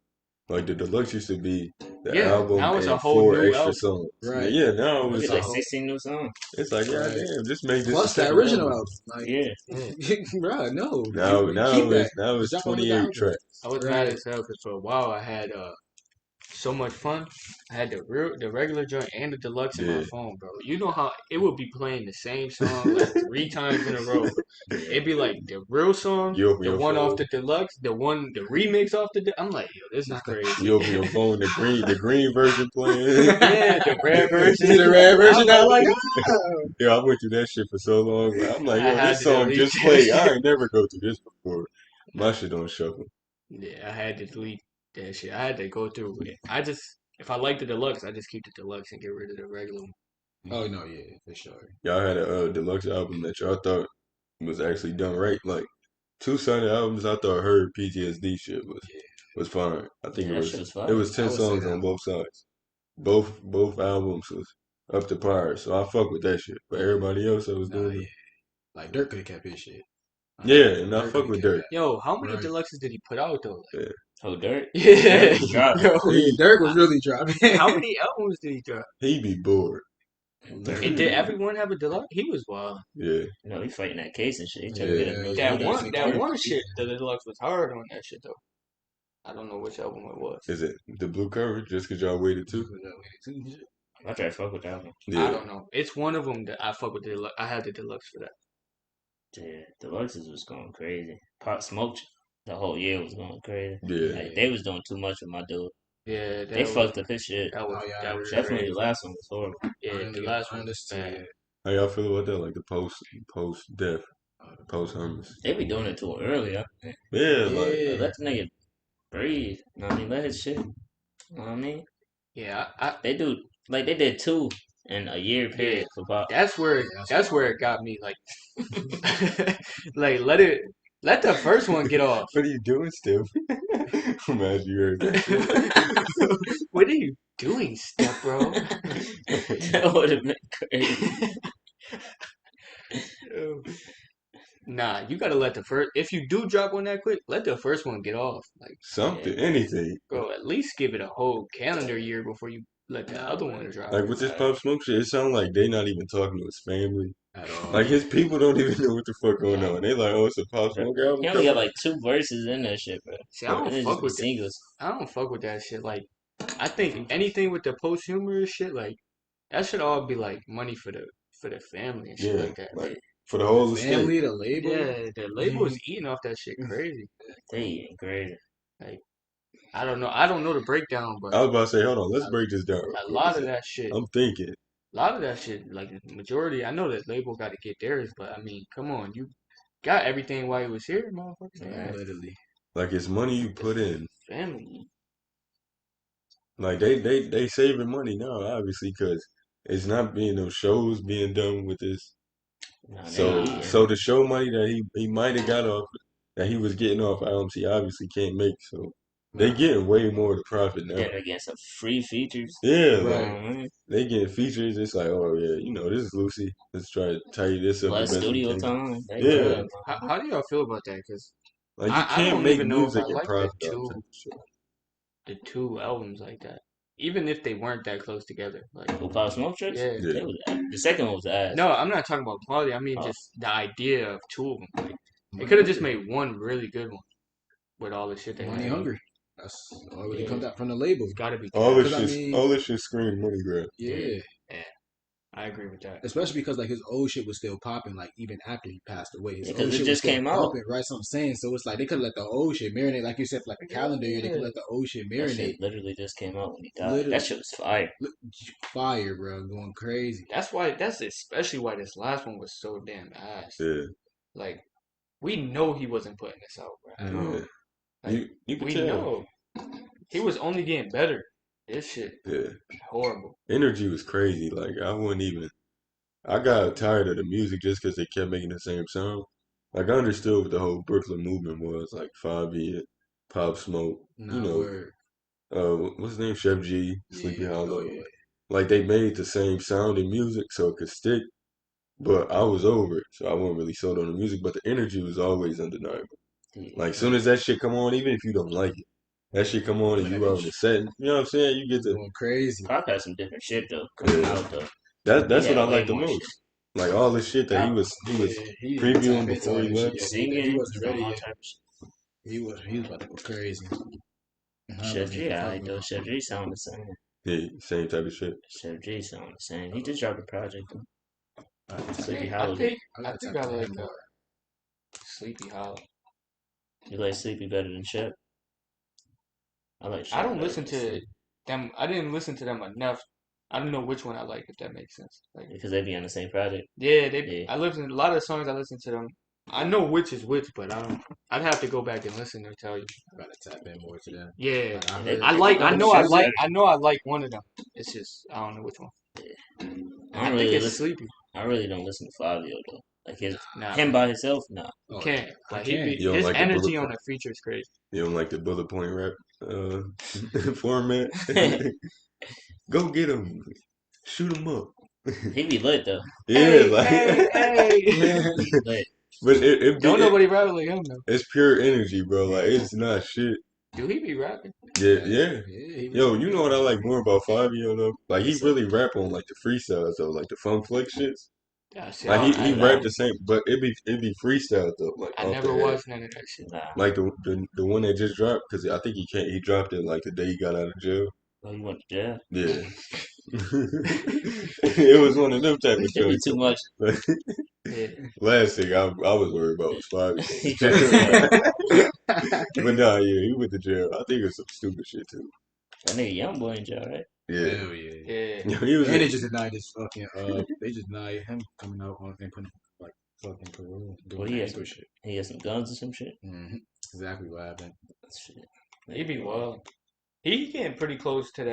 Like the deluxe used to be the Yeah, album now it's a and whole 4 new extra album. songs. Right. Yeah, now Look it's at like like 16 new songs. it's like Right. goddamn, just make this Plus the the second original album. album. Like, Yeah. bro, no. Now You now keep it's that. now it's Just drop another 28 album. tracks. I was mad as hell because for a while I had so much fun. I had the regular joint and the deluxe in my Yeah. phone, bro. You know how it would be playing the same song like 3 times in a row. It'd be like the real song, You open the your one phone. off the deluxe, the remix off the. I'm like, yo, this is crazy. You open your phone, the green version playing. Yeah, the red version. The red version. I'm I'm like, Yeah, I went through that shit for so long. I'm like, I yo, had this to song delete just that played. shit. I ain't never go through this before. My shit on shuffle. Yeah, I had to delete that shit. I had to go through it. If I like the deluxe, I just keep the deluxe and get rid of the regular one. oh no, yeah, for sure. Y'all had a deluxe album that y'all thought was actually done right. Like 2 Sunday albums, I thought her PTSD shit was fine. I think Yeah, it that was shit was fire. it was I 10 would say songs that on one. both sides. Both albums was up to par, so I fuck with that shit. But everybody else that was Nah, doing yeah. it, Like Dirk could have kept his shit. yeah, and I Dirk fuck coulda with kept Dirk. Yo, how many Right. deluxes did he put out though? Like, Oh, Dirt. yeah, Dirk was dropping. yo, Yeah, Dirk was really dropping. how many albums did he drop? He be bored. And did everyone have a deluxe? He was wild. Yeah, You know, he fighting that case and shit. He trying Yeah, to get a yeah, That he one, got that sick. one shit, the deluxe was hard on that shit though. I don't know which album it was. is it the blue cover? Just cause y'all waited too? I try to fuck with that one. Yeah, I don't know. It's one of them that I fuck with the deluxe. I had the deluxe for that. Yeah, Deluxes was going crazy. Pop Smoke the whole year was going crazy. yeah. Like, they was doing too much with my dude. Yeah, They fucked up his shit. That was Oh, yeah, that was Definitely crazy. the last one was horrible. Yeah, the last one was bad. How y'all feel about that? Like the post death, post hummus. They be doing it too early. I think. Yeah, like Yeah. Let the nigga breathe. You know what I mean? Let his shit. You know what I mean? Yeah, They do, like, they did 2 in a year period for Pop. that's where Yeah, that's where it got me. Like, like let the first one get off. what are you doing still? Imagine you heard that. What are you doing, step bro? That would have been crazy. Nah, you gotta let the first. If you do drop one that quick, let the first one get off. Like, Something, anything. bro, at least give it a whole calendar year before you let the other one drop. Like with this Pop Smoke shit, it sounds like they not even talking to his family. At all. Like his people don't even know what the fuck going on. They like, oh, it's a Pop Smoke album. He only got like 2 verses in that shit, bro. See, I don't And it's fuck just with the singles. I don't fuck with that shit. Like, I think anything with the posthumous shit, like, that should all be like money for the family and shit Yeah, like that. like for the whole estate. Family, the label. Yeah, the label is eating off that shit crazy. They eating crazy. I don't know the breakdown, but I was about to say, hold on, let's break this down. real a quick. lot of that shit, I'm thinking. like the majority. I know that label got to get theirs, but I mean, come on, you got everything while he was here, motherfuckers. Yeah, literally. Like it's money you put in. Family. Like they saving money now, obviously, because it's not being no shows being done with this. Nah, they So eating. so the show money that he might have got off that he was getting off albums, he obviously can't make. So they getting way more to profit now. Then they're getting some free features. Yeah, You know like what I mean? they getting features. It's like, oh yeah, you know, this is Lucy. Let's try to tidy this up the Less best we studio can. time. They Yeah. good. How do y'all feel about that? Because Like you I can't don't make even know if music I and like profit the off two. type of shit. The 2 albums like that, even if they weren't that close together. Like, Who Pop Smoke Tricks? yeah. Yeah. They was, the second one was ass. No, I'm not talking about quality. I mean, Oh. just the idea of 2 of them. Like, they could have just made one really good one with all the shit they Money had. hungry. That's all really Yeah. comes out from the label. It's got to be. All cash. this 'Cause I shit, mean- all this shit scream money grab. Yeah. I agree with that. Especially because like his old shit was still popping like even after he passed away. His Yeah, old 'cause it shit was just still came out. popping, right? So I'm saying, so it's like they could let the old shit marinate, like you said, for like a calendar year. They could Yeah. let the old shit That marinate. shit literally just came out when he died. Literally. That shit was fire. Look, fire, bro, going crazy. That's especially why this last one was so damn ass. Yeah. Like, we know he wasn't putting this out, bro. Yeah. Like, You can we tell. know he was only getting better. This shit Yeah. horrible. Energy was crazy. Like I wouldn't even. I got tired of the music just because they kept making the same sound. Like I understood what the whole Brooklyn movement was, like 5 Pop Smoke, you Nah, know, word. what's his name, Chef G, Sleepy Yeah. Hollow. Oh yeah. Like they made the same sound in music so it could stick, but I was over it, so I wasn't really sold on the music. But the energy was always undeniable. Like soon as that shit come on, even if you don't like it, that shit come on and Play you that out in the setting, you know what I'm saying? You get to Going crazy. Pop had some different shit though coming yeah. out though. That's He what I had way like the more shit. most. Like all the shit that he was Yeah, he didn't previewing tap into before all he that shit left. yet. Singing, He wasn't some ready all yet. type of shit. He was about to go crazy. And I Chef wasn't G, even alright fucking though. with Chef G sound the same. Yeah, same type of shit. Chef G sound the same. He just dropped a project though. Sleepy I Hollow. think I I gotta think tap I into like him more. Sleepy Hollow. You like Sleepy better than Chef? I like Chef I don't better listen than to Sleepy them. I didn't listen to them enough. I don't know which one I like, if that makes sense. Like, because they be on the same project. yeah, Yeah. I listen to a lot of songs. I listen to them. I know which is which, but I don't. I'd have to go back and listen to tell you. I gotta tap in more to that. Yeah, Like, I They- heard. I they like. go I with know. I Chef like. better. I know. I like one of them. It's just I don't know which one. I And don't I think really it's listen. Sleepy. I really don't listen to Fabio though. Like Nah, him by himself, nah. Oh, can't. I Like can't. You don't his like the bullet energy on point? the feature is crazy. You don't like the bullet point rap format? Go get him, shoot him up. He be lit though. Yeah, Hey, like, hey. He be lit. but it Don't be nobody rap like him though. it's pure energy, bro. Like it's not shit. Do he be rapping? Yeah, yeah. he was Yo, doing you good. know what I like more about Fabio though? Like he What's up? really rap on like the freestyles though, like the funk flex shits. Yeah, see, Like he I rap don't. the same, but it be freestyle though, like I off never the head. watched none of that shit. Nah. Like the one that just dropped because I think he dropped it like the day he got out of jail. Oh, you went to jail? Yeah, it was one of them type of It'd be joints. too much. Yeah. Last thing I was worried about was Fabio. He went to jail. But nah, yeah, he went to jail. I think it's some stupid shit too. That nigga young boy in jail, right? Yeah, Hell yeah. Yeah. he was. And they just denied his fucking. They just denied him coming out on and putting like fucking parole, What doing he that has? Anglo shit. He has some guns or some shit. Exactly what happened. Shit. He be wild. He getting pretty close to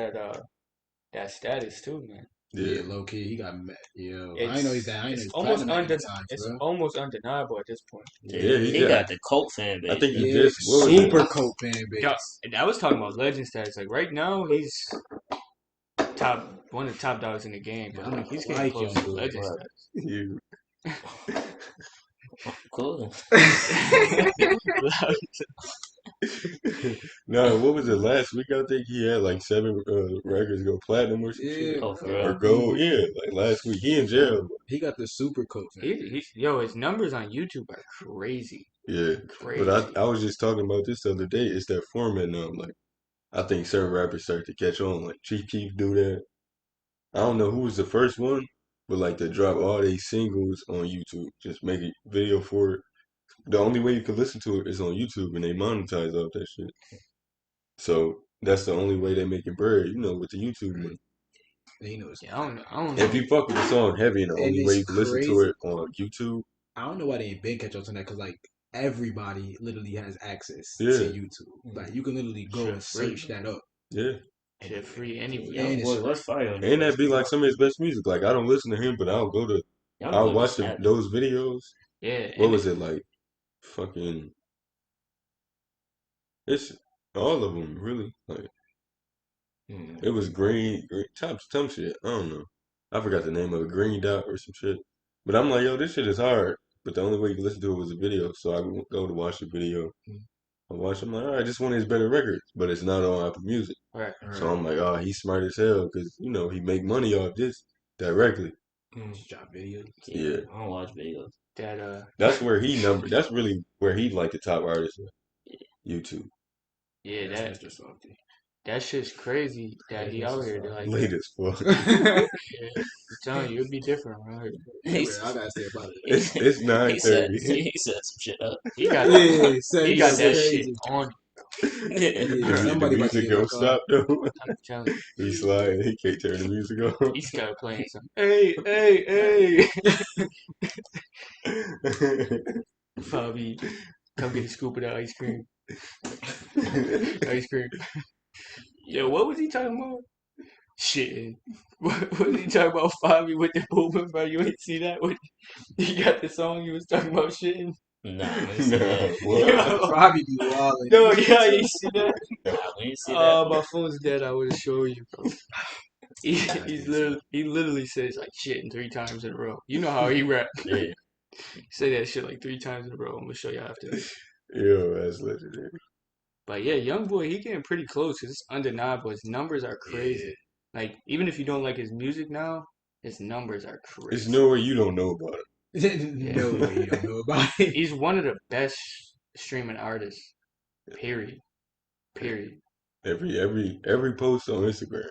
that status too, man. Yeah, low key, he got mad. Yo, I It's, know he's that. I know it's he's almost platinum at the times, it's bro. almost undeniable at this point. Yeah, he got the cult fan base. I think he Yeah, just what was super it? cult fan base. Yeah, and I was talking about legend status. Like right now, he's one of the top dogs in the game, but Yeah, like he's I getting like close young to boy, legend but- status. You. Cool. No, what was it last week? I think he had like 7 records go platinum or some Yeah, shit. Oh, for Or real? gold. Yeah, like last week. He in jail. He got the super cult fan base. Yo, his numbers on YouTube are crazy. Yeah. Crazy. But I was just talking about this the other day. It's that format now. Like, I think certain rappers start to catch on. Like, Chief Keef do that. I don't know who was the first one, but like to drop all these singles on YouTube. Just make a video for it. The only way you can listen to it is on YouTube, and they monetize off that shit. So that's the only way they making bread, you know, with the YouTube money. And he knows. Yeah, I don't know. If you fuck with the song heavy, and the And only it's way you can listen to crazy. it on YouTube, I don't know why they ain't been catch up to that because like everybody literally has access Yeah. to YouTube. Like you can literally go Sure, and search that up. yeah. Shit free anyway. Yeah. Young boy, what's fire on And that be like some of his best music. Like I don't listen to him, but I'll go to, I'll watch those videos. Yeah. What was it like? Fucking, it's all of them really. Like it was green some shit. I don't know. I forgot the name of it. Green Dot or some shit. But I'm like, yo, this shit is hard. But the only way you can listen to it was a video. So I go to watch the video. I watch. I'm like, all right, this one of his better records, but it's not on Apple Music. Right. So I'm like, oh, he's smart as hell because you know he make money off this directly. Just drop videos. Yeah. I don't watch videos. That's where he That's really where he like the top artist. YouTube. Yeah, That's Mr. Softy. that shit's crazy that he out here. Like, Late as fuck. I'm telling you, it'd be different, right? Yeah, I gotta say about it. It's He 9:30. set some shit up. He got Yeah, he got that crazy. shit on. The Somebody about to music get don't back on. stop though. I'm telling you, He sliding. He can't turn the music on. he started playing some. Hey, hey, hey. Fabi, come get a scoop of the ice cream. Ice cream. Yo, what was he talking about? Shit. What was he talking about, Fabi, with the movement, bro? You ain't see that? When he got the song, he was talking about shitting. Nah, I ain't see that. What? Probably be wilding. No, yeah, you see that? Nah, we ain't see that. My phone's dead. I would have showed you, bro. He literally says like shitting 3 times in a row. You know how he rap. Yeah. Say that shit like 3 times in a row. I'm gonna show you after this. Yo, that's legendary. But yeah, young boy, he getting pretty close. It's undeniable. His numbers are crazy. Like even if you don't like his music now, his numbers are crazy. It's nowhere you don't know about it. No way you don't know about it. He's one of the best streaming artists. Period. Every post on Instagram.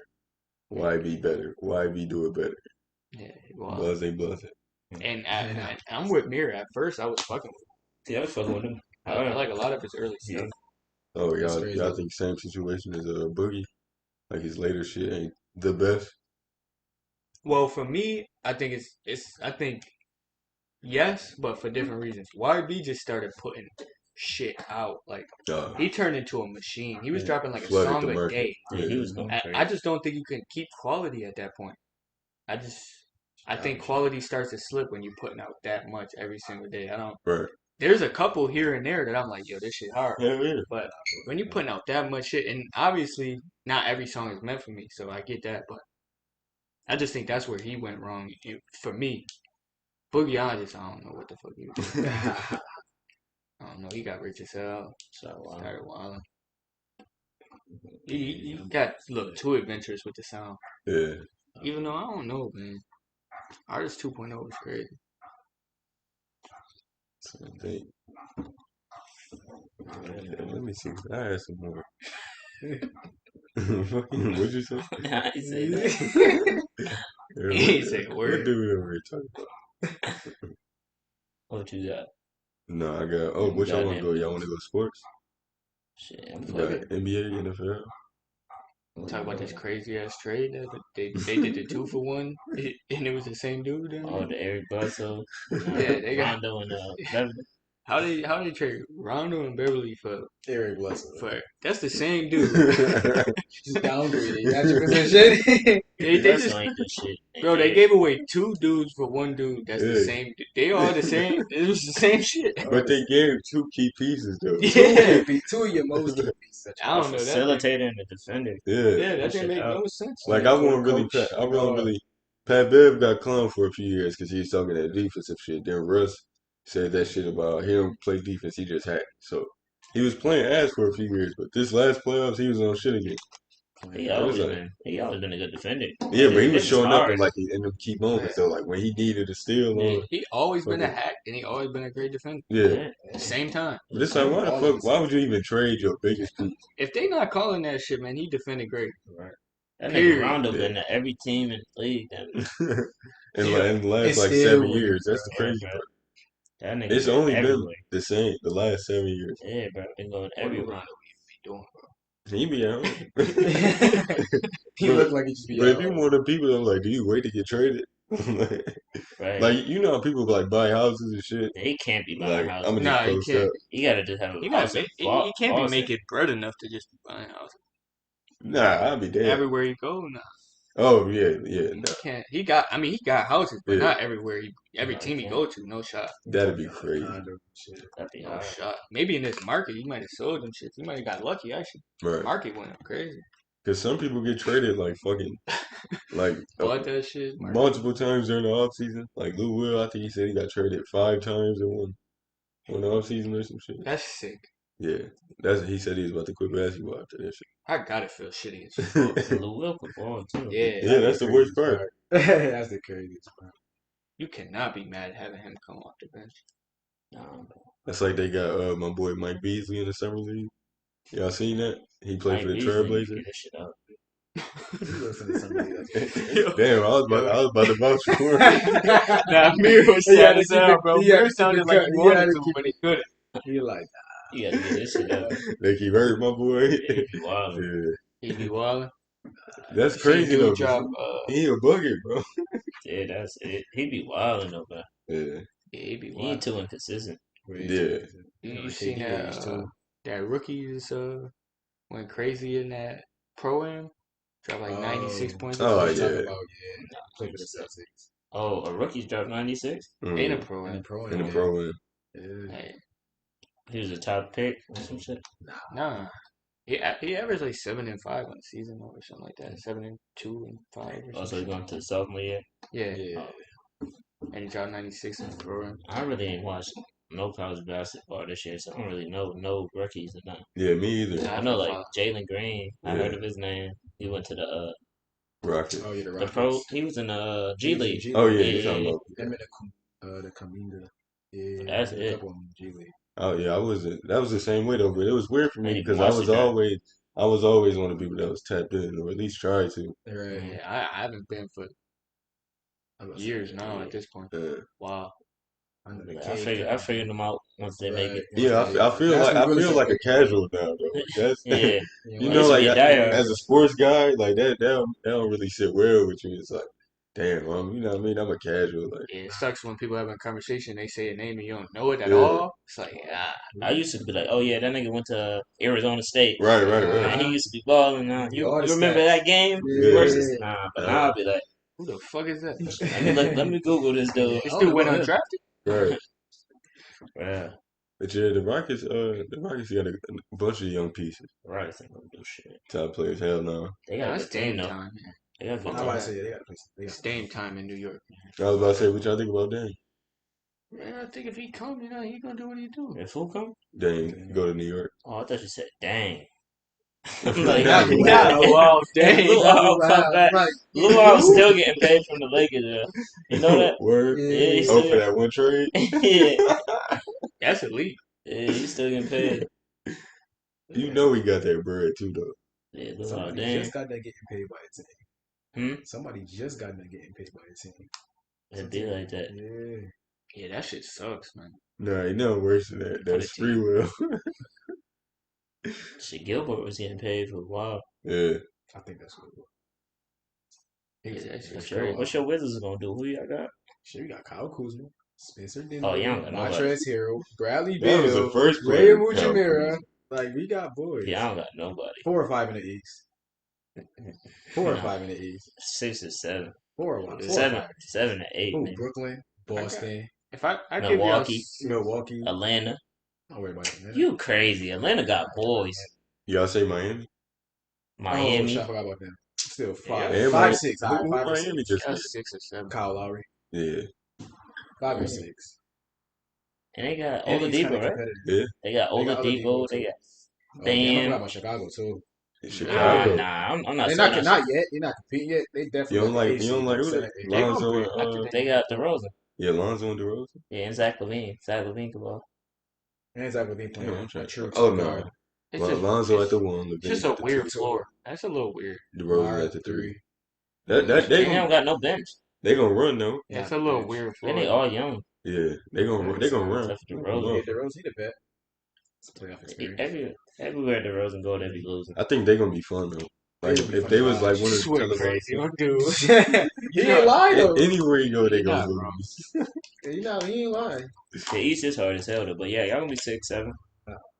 Why be better? Why be do it better? Yeah, well, Blase. and I'm with Mir. At first, I was fucking with him. Yeah, I was fucking with him. I like a lot of his early stuff. Oh, That's y'all crazy. think same situation as Boogie? Like his later shit ain't the best? Well, for me, I think I think yes, but for different reasons. YB just started putting shit out. Like he turned into a machine. He was dropping like a Flooded song the a market. day. Yeah, he was going I crazy. just don't think you can keep quality at that point. I think quality starts to slip when you're putting out that much every single day. Right. There's a couple here and there that I'm like, yo, this shit hard. Hell yeah. But when you're putting out that much shit, and obviously not every song is meant for me, so I get that. But I just think that's where he went wrong for me. Boogie, I don't know what the fuck he was doing. I don't know. He got rich as hell. Started wilding. He got too adventurous with the sound. Yeah. Even though I don't know, man. Artist 2.0 was crazy. So I think. Let me see. I had some more. Fucking, what'd you say? Nah, I ain't say that. He ain't say a word. What do we over here talking about? What you got? No, I got. Oh, what y'all want to go? Y'all want to go sports? Shit, I'm You fucking. got NBA, NFL. Talk about this crazy ass trade that they did the 2-for-1, and it was the same dude. Oh, the Eric Bledsoe. Yeah, they got Rondo and Beverly. how they trade Rondo and Beverly for Eric Bledsoe. that's the same dude. Just downgraded. You got your position. They just Bledsoe ain't good shit. bro, they gave away 2 dudes for 1 dude. That's the Yeah. same. They all the same. It was the same shit. But they gave 2 key pieces though. Yeah. Two of your most key pieces. I don't know that. Facilitator and the defender. Yeah. Yeah, that Shit didn't make out. no sense. Like Yeah, I for wasn't the really, coach. I wasn't really. Pat Bev got clowned for a few years because he was talking that defensive shit. Then Russ said that shit about he don't play defense, he just hack. So he was playing ass for a few years, but this last playoffs he was on shit again. He always been a good defender. Yeah, but he was It's showing up hard. in like in them key moments though, like when he needed a steal Yeah, or he always been a Okay. hack, and he always been a great defender. yeah. At the same time, But it's like why the fuck? Why would you even trade your biggest piece? if they not calling that shit, man, he defended great. Right. That Period. nigga Rondo Yeah. been to every team in the league. in the last It's like still 7 winning, years, that's the bro. crazy Yeah, part. That nigga It's been only been everywhere. the same the last 7 years. Yeah, bro. Been going What do everywhere. Rondo be doing, bro? He be at home. He But- looked like he just be But if out. you one of the people that like, do you wait to get traded? Right. Like you know how people like buy houses and shit. He can't be buying Like houses. I'm gonna Nah, just he post can't. up. You gotta just have a He house. he can't be making bread enough to just be buying houses. Nah, I'll be dead. Everywhere you go, nah. Oh yeah. He Nah. can't. He got houses, but Yeah. not everywhere. Every Nah, team he he go to, no shot. That'd be crazy. That'd be No hard. shot. Maybe in this market, he might have sold them shit. He might have got lucky, actually. Right. Market went up crazy. Because some people get traded like fucking like Bought that shit. Market. multiple times during the off season. Like Lou Will, I think he said he got traded 5 times in one off season or some shit. That's sick. Yeah. He said he was about to quit basketball after that I gotta feel shitty as fuck. shit. Lou Will could ball too. Yeah. Yeah, that's the worst part. That's the craziest part. You cannot be mad having him come off the bench. Nah, bro. That's like they got my boy Mike Beasley in the summer league. Y'all seen that? He played Mike for the Beasley, Trailblazers. get this shit out. Damn, I was about to vouch for him. Nah, Mir was He had sad to as keep hell, it- bro. he had to Mir keep sounded it like cut. he He wanted had to to, keep but he couldn't. He like, You gotta get this shit out. They keep hurting my boy. Yeah, he wild. Yeah, He be wildin'. that's crazy though. Drop, He a bucket, bro. Yeah, that's it. He be wilding though, bro. Yeah, Yeah, he be He wild. too inconsistent. Yeah. You seen that rookies went crazy in that pro-am? Dropped like 96 points. Oh, Talking yeah. about play for the Celtics. Oh, a rookie's dropped 96. In a Mm. pro-am. In the pro am. Yeah. Hey, He was a top pick or some shit. nah. He averaged like 7 and 5 on the season or something like that. 7 and 2 and 5 or something. Also, he going to the sophomore year. Yeah. Yeah. And he dropped 96 in the pro-am. I really ain't watched no college basketball this year, so I don't really know no rookies or nothing. Yeah, me either. I know like Jalen Green. I heard of his name. He went to the Rocket. Oh yeah, the the Rockets. pro. He was in the G League. Oh yeah, Yeah, you talking yeah, about? Them and the Kaminga. Yeah, That's there's a it. couple of them in G League. Oh yeah, I wasn't. That was the same way though, but it was weird for me I ain't because watched it, I was always one of the people that was tapped in or at least tried to. Right. Yeah, I haven't been for years now at this point. Wow. Under the I figured them out once they make it. Yeah, I feel That's like when I really feel like a casual now though. That's Yeah, you know, used to like be a diehard. as a sports guy, like that don't really sit well with you. It's like, damn, you know what I mean? I'm a casual. Like, Yeah, it sucks when people have a conversation, they say a name and you don't know it at Yeah. all. It's like, I used to be like, oh yeah, that nigga went to Arizona State. right. Man, he used to be balling. You All the remember stats. that game Yeah. versus but now I'll be like, who the fuck is that? let me Google this dude. This dude went undrafted? right. Yeah, But yeah, the Rockets got a bunch of young pieces, right. Ain't gonna do shit. top players. Hell no. They got a That's good team Dame though. time. They got a good I'm team. about to say they got to play. It's Dame time in New York. I was about to say, what y'all think about Dame? Man, I think if he come, he gonna do what he do. If who come? Dame go to New York. Oh, I thought you said dang. Nah, wow, Dame. Luau come back. Right. Luau's still getting paid from the Lakers. You know that? Word. Yeah, he's Oh, still for that one trade. yeah, That's elite. he's still getting paid. You know he got that bread too, though. Yeah, Luau, Somebody damn. just got that getting paid by a team. Hmm? Somebody just got that getting paid by a team. It'd be like that. Yeah. Yeah, that shit sucks, man. Nah, he no worse than that. For the That's free will. Shit, Gilbert was getting paid for a while. Yeah. I think that's what it was. Yeah, that shit's crazy. What's your Wizards gonna do? Who y'all got? Shit, we got Kyle Kuzma, Spencer Dinwiddie, Oh, y'all don't got nobody. Montrezl Harrell, Bradley That was Beal, the first Ray player. Mujamira. Like, we got boys. Yeah, I don't got nobody. 4 or 5 in the East. 4 or No. 5 in the East. 6 or 7. 4 or 1. 7 to 8, Ooh, maybe. Brooklyn, Boston, If I give Milwaukee. you Milwaukee. Atlanta. Don't worry about it. You crazy. Atlanta got boys. Y'all say Miami? Oh, Miami. shit, I forgot about them. Still 5. Yeah, 5, 6. Who 5 or 6. Miami just a get? 6 or 7. Kyle Lowry. Yeah. 5 or 6. And they got And he's Oladipo, kinda right? competitive. Yeah. They got They got Oladipo. Oladipo, They too. got Oh, damn, I Bam. forgot about Chicago, too. Chicago. I'm not They're saying not yet. They're not competing yet. They definitely You don't like AC, who? 7, 8. Lonzo They gonna and They got DeRozan. yeah, Lonzo and DeRozan. Yeah, and Zach LaVine. Zach LaVine can ball. And Zach LaVine playing Yeah, I'm trying a true Oh two no. guard. It's Well, just, Lonzo it's at the 1. it's just a weird floor. That's a little weird. DeRozan at the 3. They And they don't gonna got no bench. run though. That's a little weird floor. And they all young. Yeah, they gonna run. Except for DeRozan. Yeah, DeRozan, he the vet. It's a playoff experience. Everywhere DeRozan go, they be losing. I think they gonna be fun though. Like if they was like one of Swear the crazy, dude. He ain't lying though. anywhere you go, they You're gonna not lose. He ain't lying. The East is hard as hell though. But yeah, y'all gonna be 6, 7.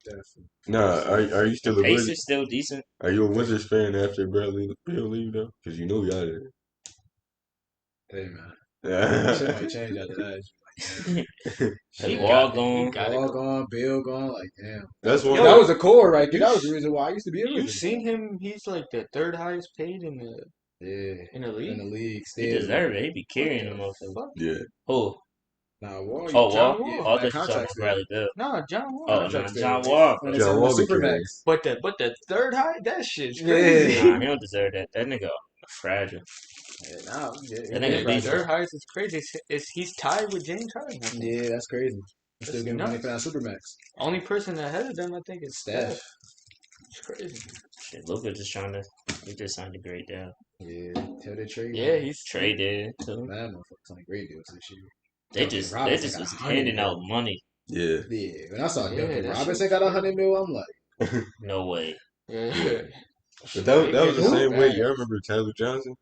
Definitely. Nah, are you still a Wizards? Pacers still decent. Are you a Wizards fan after Bradley Beal leave though? Because you know we got it. Hey man, shit Yeah. might change after that. Like, He Wall got it. gone. He got it. All gone, Bill gone. Like damn. That's one. That was the core right there. That was the reason why I used to be a You Wizard. seen him? He's like the 3rd highest paid in the Yeah, in the in league. the league He still. deserve it. He be carrying them motherfuckers. Fuck. Yeah. Who? Nah, Wall. Oh, John Wall? Wall. Oh, I thought that you talking contract about still. Bradley Bill. No, John Wall. Oh, no, Contract still. John Wall. When they John signed him Wall to be carrying. Supermax. But the 3rd high, that shit's Yeah. crazy. Nah, he don't deserve that. That nigga fragile. Yeah, nah, yeah, That nigga The beast. 3rd highest is crazy. He's tied with James Harden. I think. Yeah, that's crazy. That's Still getting money nuts. for that Supermax. Only person ahead of them, I think, is Steph. Steph. It's crazy. Shit, Luka just trying to. He just signed a great deal. Yeah, tell the trade. Yeah, he's Traded too. Man, motherfuckers on great deals this year. They Duncan just Robinson got was 100 handing mil. out money. Yeah. Yeah, when I saw Yeah, Duncan that Robinson shit- got 100 mil, I'm like, No way. Yeah. But that was the Who? same way. Y'all remember Tyler Johnson?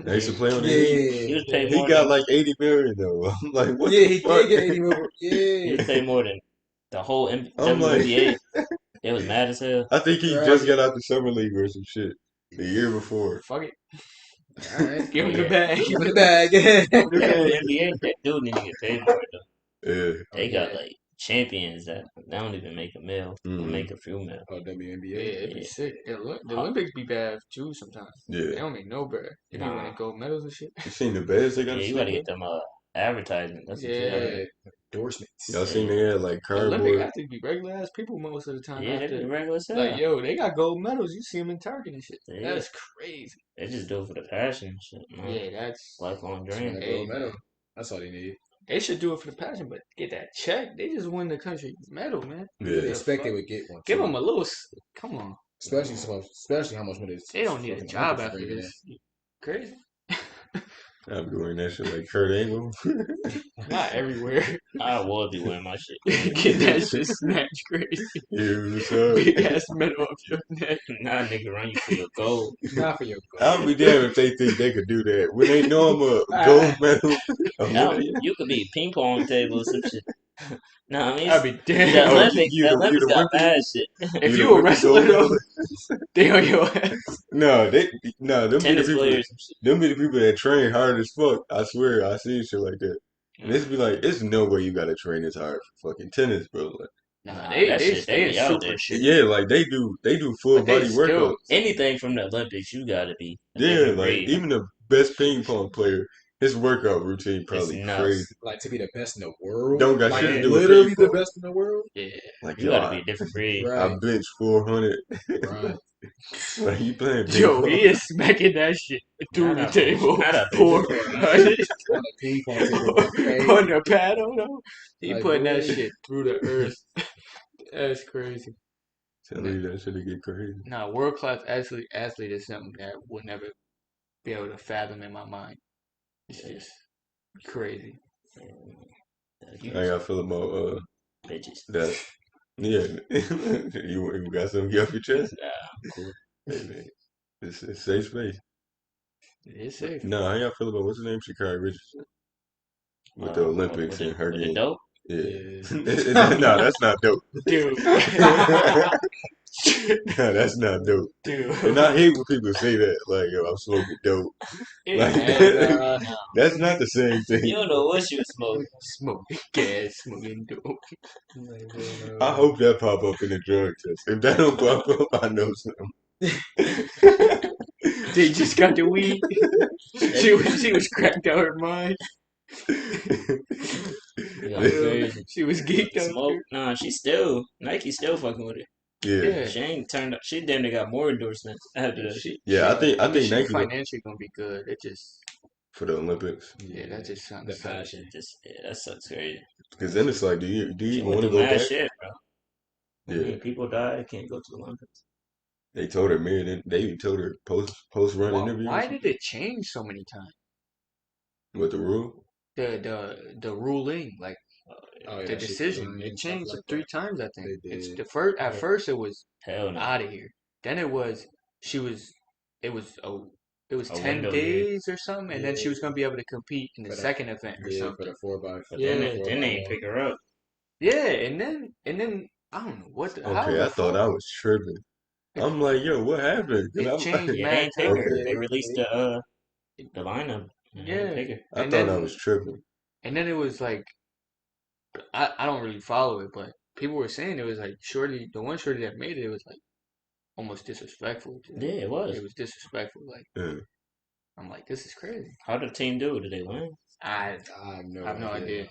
I used to play on the He Heat. was Yeah. paid He more got than like 80 million though. I'm like, what Yeah, the he fuck? did get 80 million. he was Yeah. paid more than the whole I'm like, WNBA. It was mad as hell. I think he just Right. got out the summer league or some shit the year before. Fuck it. All right. Give him Yeah. the bag. Give me the bag. Yeah. The bag. WNBA, they do need to get paid more though. Yeah. They Oh, got yeah. like champions that they don't even make a meal. Or Mhm. make a few mil. Oh, Yeah, WNBA. it'd be Yeah. sick. The Huh. Olympics be bad too sometimes. They Yeah. don't make no bread. They be Nah. winning gold medals and shit. You seen the beds they got Yeah, to you sleep gotta in? get them advertisement. That's what you Yeah. gotta Yeah. do. Endorsements. Y'all seen Yeah. they had like The Olympic cardboard? athletes be regular ass people most of the time. Yeah, they be After regular as hell. like, yo, they got gold medals. You see them in Target and shit. Yeah. That's crazy. They just do it for the passion and shit, man. Yeah, that's Lifelong Just dream. win a Hey, gold medal. man. That's all they need. They should do it for the passion, but get that check. They just won the country medal, man. You would Yeah. expect fuck? they would get one. Give too. them a little. Come on. Especially how much money They don't need a fucking job Olympics after bringing in. this. You crazy. I'll be wearing that shit like Kurt Angle. Not everywhere. I would be wearing my shit. Get that shit snatched crazy. Yeah, what's up? Big ass medal off your neck. Nah, nigga, run you for your gold. Not for your I'll gold. be damned if they think they could do that. When they know I'm a gold medal Now, Olympian. you could be ping pong table or some shit. Nah, I mean, I'd be the damn. Oh, Olympics, you the the Olympics got Olympic- bad shit. If the you a Olympic wrestler gold though, medalist? they on your ass. No, them be the Tennis people. players and shit. Them be the people that train hard as fuck. I swear, I seen shit like that. And it's be like, it's no way you gotta train as hard for fucking tennis, bro. Like, Nah, Nah, they that shit, they in be out super there. shit. yeah, like they do full But they body still- workouts. Anything from the Olympics, you gotta be. a Yeah, different like breed. even the best ping pong player, his workout routine probably nuts. crazy. Like to be the best in the world. Don't got like shit to do with literally ping the pong. best in the world. Yeah. Like You yo, gotta be a different breed. I Right. bench 400. Right. Like you playing ping Yo, pong. he is smacking that shit through Not the a bitch. table. Not a bitch. 400 On the ping pong table. Okay. on the paddle though. He Like, putting that boy. shit through the earth. That's crazy. Tell you that shit get crazy. Nah, world class athlete is something that would never be able to fathom in my mind. It's just crazy. You How y'all feel about bitches. that? Yeah, you got something to get off your chest? Nah, I'm cool. Hey, man, it's safe space. It's safe. No, how y'all feel about what's his name? Sha'Carri Richardson with the Olympics and her with the game. dope. Yeah. No, that's not dope. Dude. No, that's not dope. Dude. And I hate when people say that, like, yo, I'm smoking dope. Like, Yeah, that's not the same You thing. don't know what she was smoking. smoking gas, smoking dope. I hope that pop up in the drug test. If that don't pop up, I know something. They just got the weed. she was cracked out her mind. Yeah, crazy. She was geeked out. Smoke. Nah, Nike still fucking with it. Yeah. Yeah. She ain't turned up. She damn near got more endorsements after that. Yeah, I think she Nike financially gonna be good. It just for the Olympics. yeah, that just sounds The sad. passion. That sucks crazy. Because then it's like, do you She even went want to through go mad back? shit, bro. I Yeah. mean, people die, can't go to the Olympics. They told her, man. They even told her post run interview. Why did it change so many times? With the rule? The ruling, like Oh, yeah, the that shit decision, flying it and stuff changed like three that. times. I think They it's did. the first. At Yeah. first, it was Hell no. out of here. Then it was it was 10 window year. days or something, and then she was gonna be able to compete in the For the- second event or Yeah, for something. the 4x4. But Yeah. then they ain't pick her up. Yeah, and then I don't know what. How Okay, the I thought fuck- I was tripping. I'm like, yo, what happened? 'Cause It I'm- changed Yeah, mad they ain't pick her. Okay. They released the lineup. And they didn't Yeah. pick her. I And thought then- I was tripping. And then it was like, I don't really follow it, but people were saying it was like the one shorty that made it was like almost disrespectful. to them. Yeah, it was. It was disrespectful. Like Yeah. I'm like, this is crazy. How did the team do? Did they win? I I have no, I have no idea.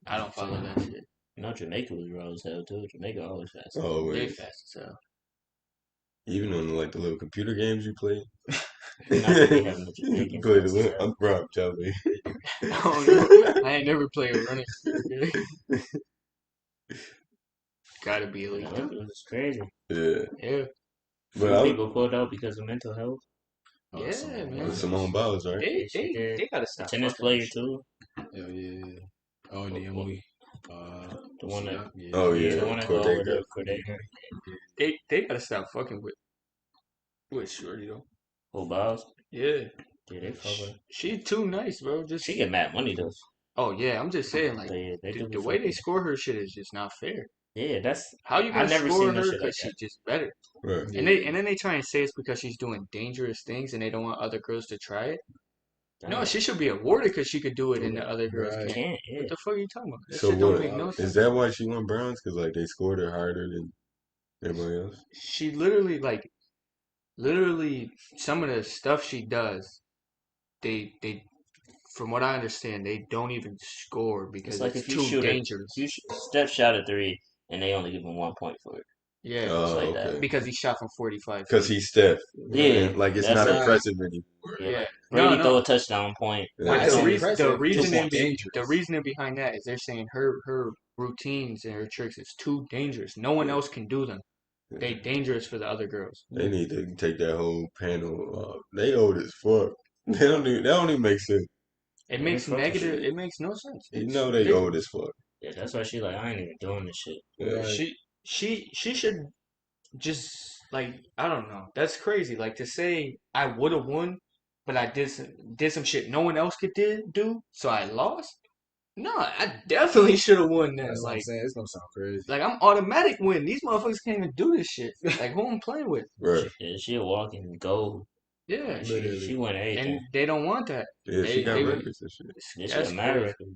I don't follow that shit. You know, Jamaica was raw as hell too. Jamaica always fast. Oh, They wait. fast as hell. Even on like the little computer games you play. Not really having the You Jamaicans play the fast as little. hell. I'm bro, I'm telling you. I don't know. I ain't never played a running. Gotta be The elite. Olympics was crazy. Yeah. Yeah. But Some I people pulled out because of mental health. Yeah, man. was Simone Biles, right? They gotta stop. Tennis fucking player with shit. too. Hell yeah. Oh, Naomi. The one that- yeah. Oh, yeah. the one that Corday go with girl. Corday. They gotta stop fucking with shorty though. Who Biles? Yeah. Yeah, they fuck with her. She's too nice, bro. Just She get mad money though. oh yeah, I'm just saying like They do be the way they fucking. score her shit is just not fair. Yeah, that's. How you I gonna never score seen no her shit like because that. she's just better? Right. And then they try and say it's because she's doing dangerous things and they don't want other girls to try it. No, she should be awarded because she could do it and the other girls Right. can't. can't. Yeah. What the fuck are you talking about? That So shit don't what? make no Is sense. that why she won bronze? Because like they scored her harder than everybody else. She literally some of the stuff she does, they from what I understand, they don't even score It's because like it's if you too shoot it, dangerous. if you Steph shot a three and they only give him 1 point for it. Yeah, It's Oh, like that. okay. because he shot from 45 Because feet. he's Steph. Yeah, Like it's that's not it. impressive anymore. Yeah, Yeah. like No, Brady throw no. a touchdown point. Yeah. But That's the impressive. reasoning It's dangerous. the reasoning behind that is they're saying her routines and her tricks is too dangerous. No one Yeah. else can do them. They dangerous for the other girls. They need to take that whole panel. They old as fuck. They don't even make sense. It Yeah, makes fuck that negative. shit. It makes no sense. You It's know they ridiculous. old as fuck. Yeah, that's why she like I ain't even doing this shit. Yeah. Right. She should just like I don't know. That's crazy. Like to say I would have won, but I did some shit no one else could do, so I lost. No, I definitely should have won then. That's what I'm Like saying. It's gonna sound crazy. I'm automatic win. These motherfuckers can't even do this shit. Like who I'm playing with. Right. She a walking gold. Yeah, Literally. She won everything. and they don't want that. Yeah, she got they- records and shit. Yeah, she That's got mad crazy. record.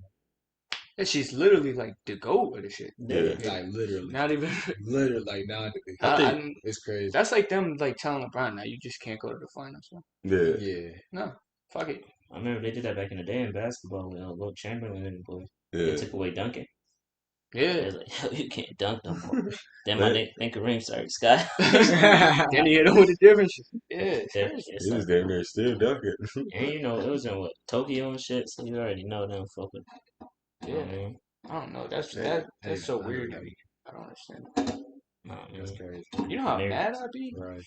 And she's literally like the goat of the shit. Yeah. Like literally, Not even. literally, like now I think- it's crazy. That's like them like telling LeBron now you just can't go to the finals. Man. Yeah. Yeah, No, fuck it. I remember they did that back in the day in basketball with Will Chamberlain and the boys. They Yeah. took away dunking. Yeah. They was like, yo, you can't dunk no more. Then That- then Kareem started sky. Then he hit him with the difference. Yeah, it's Yeah, crazy. it's He was like- damn near still dunking. and you know, it was in what, Tokyo and shit, so you already know them fucking. You know what I mean? I don't know. That's Hey, that's so I weird know. to me. I don't understand. Nah, man. that's crazy. You know how Maybe. mad I'd be? Right.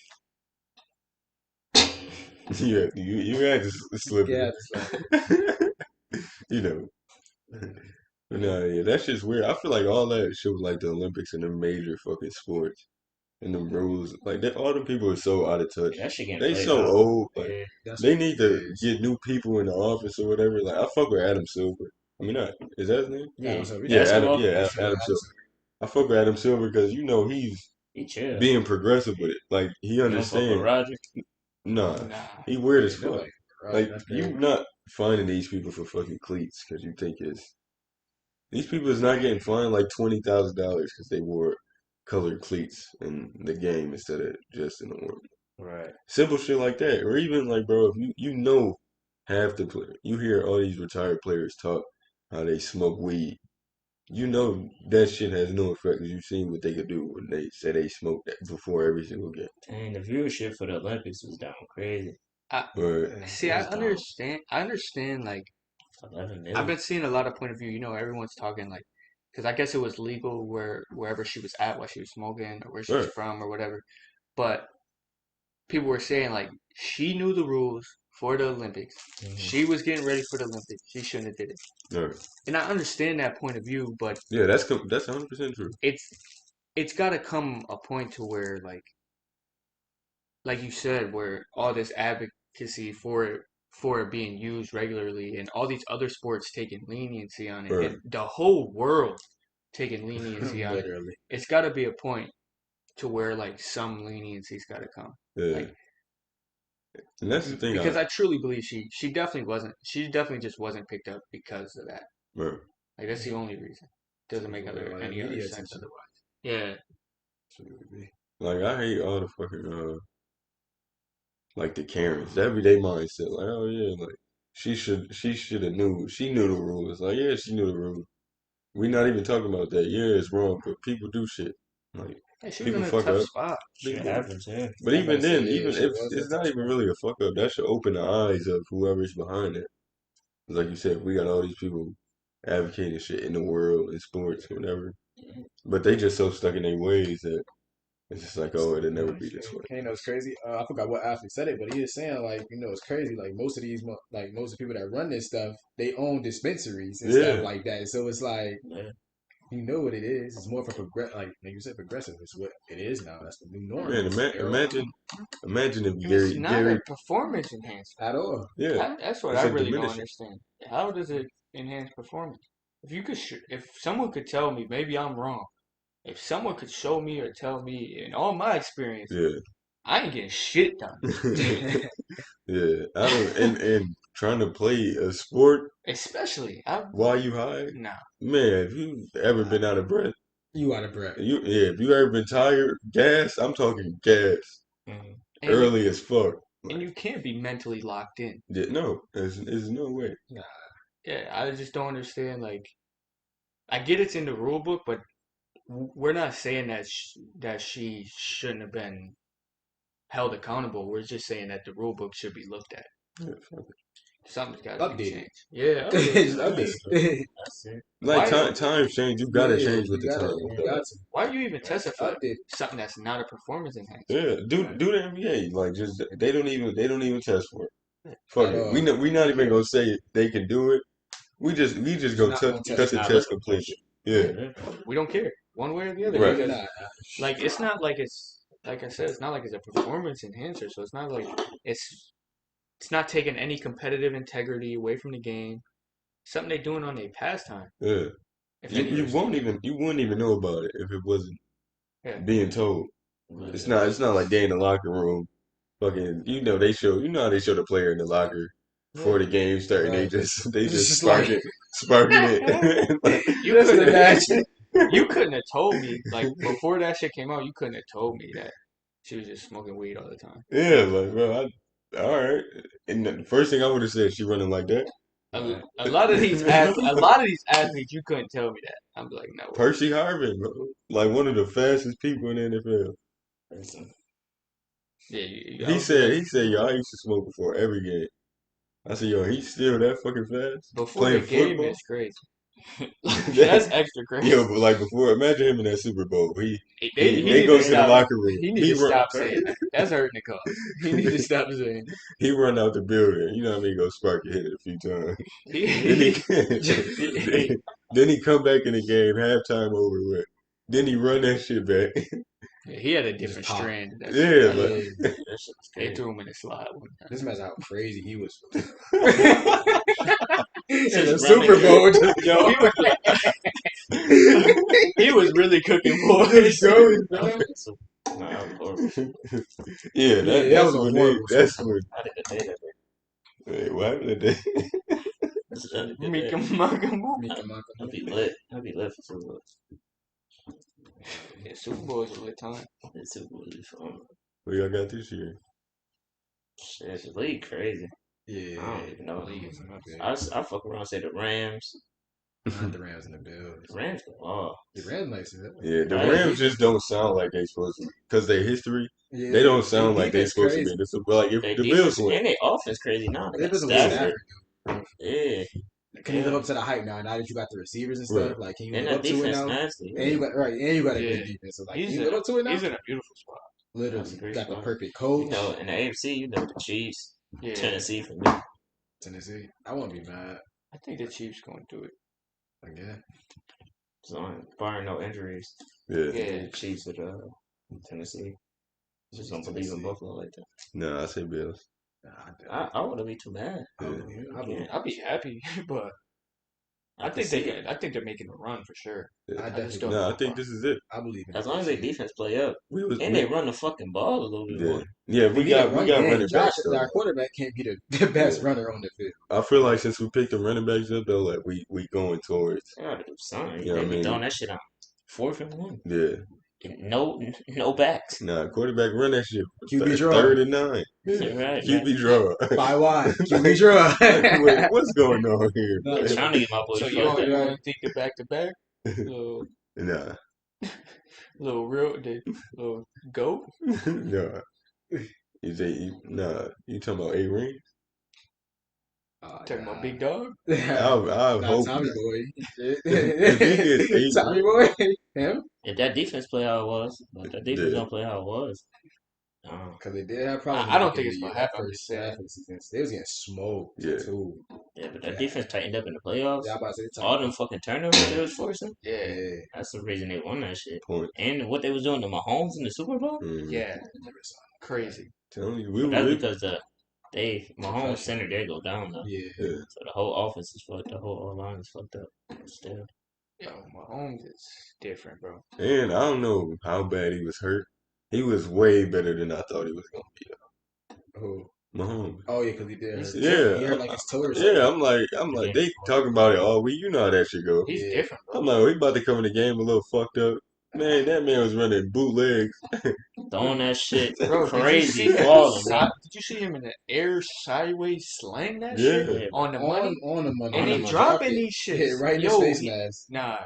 Yeah, you had to slip Yeah, it. it's like, You know. But no, yeah, that shit's weird. I feel like all that shit was like the Olympics and the major fucking sports and the rules. Like all them people are so out of touch. That shit getting They played so out. old. Like Yeah. that's they what need it to is. get new people in the office or whatever. Like I fuck with Adam Silver. I mean, not is that his name? Yeah, so we- Yeah, basketball, Adam Silver. I fuck with Adam Silver because you know he's he chill. being progressive with it. Like he You don't fuck with understands. Roger? Nah, Nah. he weird as No, fuck. like, right, Like that's you crazy. not finding these people for fucking cleats because you think it's these people is not getting fined like $20,000 because they wore colored cleats in the game instead of just in the work. Right. Simple shit like that, or even like bro, if you know half the player, you hear all these retired players talk how they smoke weed. You know that shit has no effect because you've seen what they could do when they say they smoke that before every single game. And the viewership for the Olympics was down crazy. But See, That's I dumb. understand. I understand. Like 11 million. I've been seeing a lot of point of view. You know, everyone's talking like, because I guess it was legal wherever she was at while she was smoking or where she was Right. from or whatever. But people were saying like she knew the rules for the Olympics. Mhm. She was getting ready for the Olympics. She shouldn't have did it. right. And I understand that point of view, but Yeah, that's 100% true. it's got to come a point to where like you said, where all this advocacy for it being used regularly and all these other sports taking leniency on it Right. and the whole world taking leniency on it. Literally. It's got to be a point to where like some leniency's got to come. Yeah. Like, And that's the thing. because I truly believe she definitely just wasn't picked up because of that. Right. Like that's the only reason. Doesn't make any other Media sense attention. otherwise. Yeah. That's what it would be. Like I hate all the fucking like the Karens, the everyday mindset. Like, oh yeah, like she should have knew. She knew the rules. Like, yeah, she knew the rules. We're not even talking about that. Yeah, it's wrong, but people do shit. Like, Hey, she was People in a fuck tough up. spot. Shit happens, yeah. but I'm even about to then, say, yeah, even she if was it's a not tough even spot. really a fuck up, that should open the eyes of whoever's behind it. Like you said, we got all these people advocating shit in the world in sports or whatever, but they just so stuck in their ways that it's just like, oh, it'll never be this way. You know, it's crazy. I forgot what athlete said it, but he was saying like, you know, it's crazy. Like most of the people that run this stuff, they own dispensaries and Yeah. stuff like that. So it's like, Yeah. You know what it is. It's more of a like you said, progressive. It's what it is now. That's the new norm. Man, imagine if It's not Gary, a performance enhancer. At all. yeah, That's what it's I a really don't diminishing. understand. How does it enhance performance? If you could, if someone could tell me, maybe I'm wrong. If someone could show me or tell me, in all my experience, Yeah, I ain't getting shit done. yeah. I don't and trying to play a sport Especially, while you high, nah. man. If you ever been out of breath, You out of breath. if you ever been tired, gas. I'm talking gas, Mhm. And early as fuck. and you can't be mentally locked in. Yeah, no, there's no way. Yeah, I just don't understand. Like, I get it's in the rule book, but we're not saying that she shouldn't have been held accountable. We're just saying that the rule book should be looked at. Yeah, fuck it. Something's got to be Updated. changed. Yeah, Just updated. update. That's it. Like Why- times change, you gotta Yeah, change with you the gotta- times. you got to. Why are you even testing for Update. something that's not a performance enhancer? Yeah, do the NBA like just they don't even test for it. Fuck At it. all. We not even gonna say they can do it. We just go not cut gonna cut test the it. test completion. Yeah, We don't care one way or the other. Right. Because, Nah, like, it's not like it's like I said, it's not like it's a performance enhancer. So it's not like it's not taking any competitive integrity away from the game. Something they're doing on their pastime. yeah. If You anything. wouldn't even know about it if it wasn't Yeah. being told. It's not like they in the locker room. Fucking, you know how they show the player in the locker before the game starting. Right. They just Just sparking it. Like, You Just couldn't imagine. you couldn't have told me, like, before that shit came out, you couldn't have told me that she was just smoking weed all the time. yeah, like bro, all right. And the first thing I would have said, she running like that. A lot of these athletes, you couldn't tell me that. I'm like, no. Percy Harvin, bro, like one of the fastest people in the NFL. Yeah, He said, yo, I used to smoke before every game. I said, yo, he's still that fucking fast. before playing the game football? is crazy. That's extra crazy. Yo, but like before, imagine him in that Super Bowl. He They need go to to the stop. locker room. He needs to run, stop saying that. That's hurting the cause. He needs to stop saying that. He run out the building. You know what I mean? Go spark your head a few times. Then he come back in the game, halftime over with. Then he run that shit back. Yeah, he had a different pop. strand. Yeah, Like, They threw him in the slide one time. this man's how crazy he was. In the Super Bowl. Yo, he was really cooking for us. Yeah, that was that's a when horrible that's when. I did a day that Wait, what happened today? This is the other Mika day. Maka. I'll be lit. I'll be lit for Super Bowl. Yeah, Super Bowl is a lit time. It's Super Bowl is fun. What y'all got this year? Shit, the league crazy. Yeah. I don't even know. The league is not good. I fuck around and say the Rams. Not the Rams and the Bills. The Rams go off. The Rams nice as hell. Yeah, the Right. Rams just don't sound like they supposed to because their history. Yeah, They don't sound their like they defense supposed crazy. to be. This is like if They the defense Bills win. and their offense crazy now. They They got doesn't win Stafford. Stafford. Yeah. Can you live up to the hype now? Now that you got the receivers and stuff, Right. like can you And live that up to it defense now? nasty. And you got and you got a Yeah. good defense. So like, He's can you in live up to it now? He's in a beautiful spot. That's a Literally, great got the spot. perfect coach. You know, in the AFC, you know the Chiefs, Yeah. Tennessee for me. Tennessee. I won't be mad. I think the Chiefs going to do it. Like yeah. So barring no injuries, Yeah. Yeah. the Chiefs at Tennessee. Just don't believe in Tennessee. Buffalo like that. No, I say Bills. Nah, I wouldn't be too mad. I Yeah. believe it. I believe it. I'll be happy, but I think they're making a run for sure. Yeah. I definitely don't No, know I think why. this is it. I believe in As long as their defense play up and We- they run the fucking ball a little bit Yeah, more. yeah. We got running Josh, backs though. our quarterback can't be the best runner on the field. I feel like since we picked the running backs up though, like we going towards. They gotta do something. Yeah, They I be mean- throwing that shit on 4th and 1. Yeah. No backs. Nah, quarterback run that shit. QB draw. 3rd and 9. Right. QB draw. By wide. QB draw. Wait, what's going on here? No, They're man? trying to get my boy So fucked you up. don't think the back to back, little Nah, little goat? nah. You talking about A ring? Talking about big dog? I Nah, hope. Tommy boy. If he gets 8 Tommy boy. Him? If that defense play how it was, but that defense Yeah. don't play how it was, Because they did have problems. I don't in think it's the gonna happen. I'm first just saying. half of the season. They was getting smoked Yeah. too. Yeah, but that defense tightened up in the playoffs. Yeah, I'm about to say All them fucking turnovers they was forcing. Yeah, Yeah. That's the reason they won that shit. Point. And what they was doing to Mahomes in the Super Bowl. yeah, Never saw crazy. Telling you, But that's we because Mahomes center there go down though. it. yeah. So the whole offense is fucked. The whole line is fucked up. Still, Yo, Mahomes is different, bro. And I don't know how bad he was hurt. He was way better than I thought he was gonna be. Who? Mahomes. Oh yeah, because he did. Hurt. Yeah. He hurt like his toe or something. Yeah, I'm like, they talking about it all week. You know how that shit go. He's Yeah. different, bro. I'm like, we about to come in the game a little fucked up. Man, that man was running bootlegs. throwing that shit Bro, crazy, did balling, bro. you see him in the air sideways slang that Yeah. shit on the money? On the money. And on he the dropping money. these shits. Hit right in his Yo, face he- mask. Nah,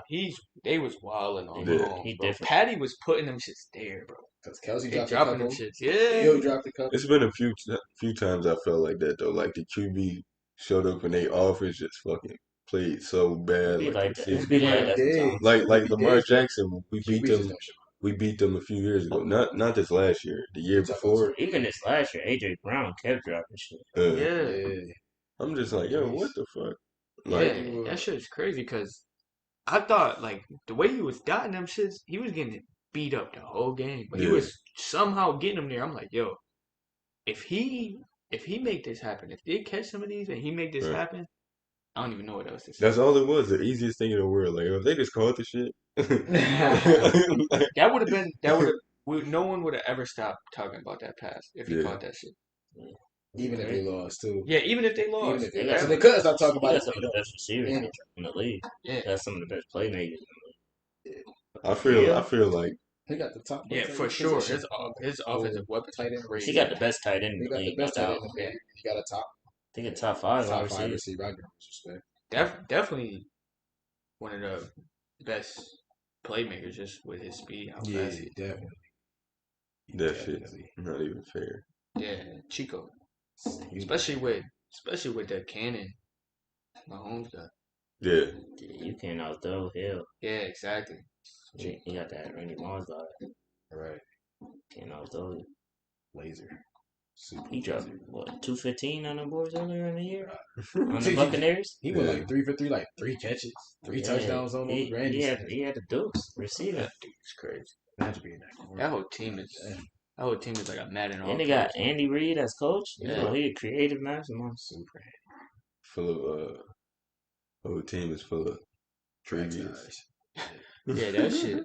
they was wilding on Yeah. Mahomes, He bro. different. Patty was putting them shits there, bro. Because Kelsey They dropped a dropping couple. them shits. Yeah. Hill dropped a couple. It's been a few times I felt like that though. Like the QB showed up and they offense just fucking played so bad. Be like the that. season It's be like began. that Did. sometimes. Like He Lamar did. Jackson, we beat QBs them. just don't show. We beat them a few years ago. Not this last year. The year before. Even this last year, AJ Brown kept dropping shit. Yeah. Yeah. I'm just like, yo, what the fuck? Like, Yeah, that shit's crazy because I thought, like, the way he was dotting them shits, he was getting beat up the whole game. But he Yeah. was somehow getting them there. I'm like, yo, if he make this happen, if they catch some of these and he make this Right. happen, I don't even know what else to say. that's all it was. The easiest thing in the world. Like, if they just caught the shit. That would have no one would have ever stopped talking about that pass if he Yeah. caught that shit. Even if they lost too. Yeah, even if they Even lost. if they They lost. got- So they couldn't stop talking about He it. got some of the best receivers Yeah. in the league. Yeah. That's some of the best playmakers. I feel like He got the top. Yeah, for sure. His offensive weapons tight end. He crazy. got the best tight end in He the got the league, no best tight end doubt. in the league. He got a top I think it's top five wide 5 receivers. receiver. I give him respect. Definitely one of the best playmakers just with his speed. How Yeah, fast he definitely. that shit Definitely. not even fair. Yeah, Chico. He- Especially with the cannon Mahomes got. Yeah. You can't outthrow Hill. Yeah, exactly. He got that Randy Moss guy. Right. Can't outthrow you. Laser. Super He dropped laser. what 215 on the boards earlier in the year on He- the Buccaneers. He went Yeah. like 3 for 3, like 3 catches, 3 Yeah, touchdowns almost. He Randy had said. he had the dukes receiving. That dude's crazy. Imagine being that corner. That whole team is like a Madden. And they got Andy Reid as coach. Yeah. So he a creative mastermind. Super. Full of whole team is full of Track previous. size. Yeah, that shit.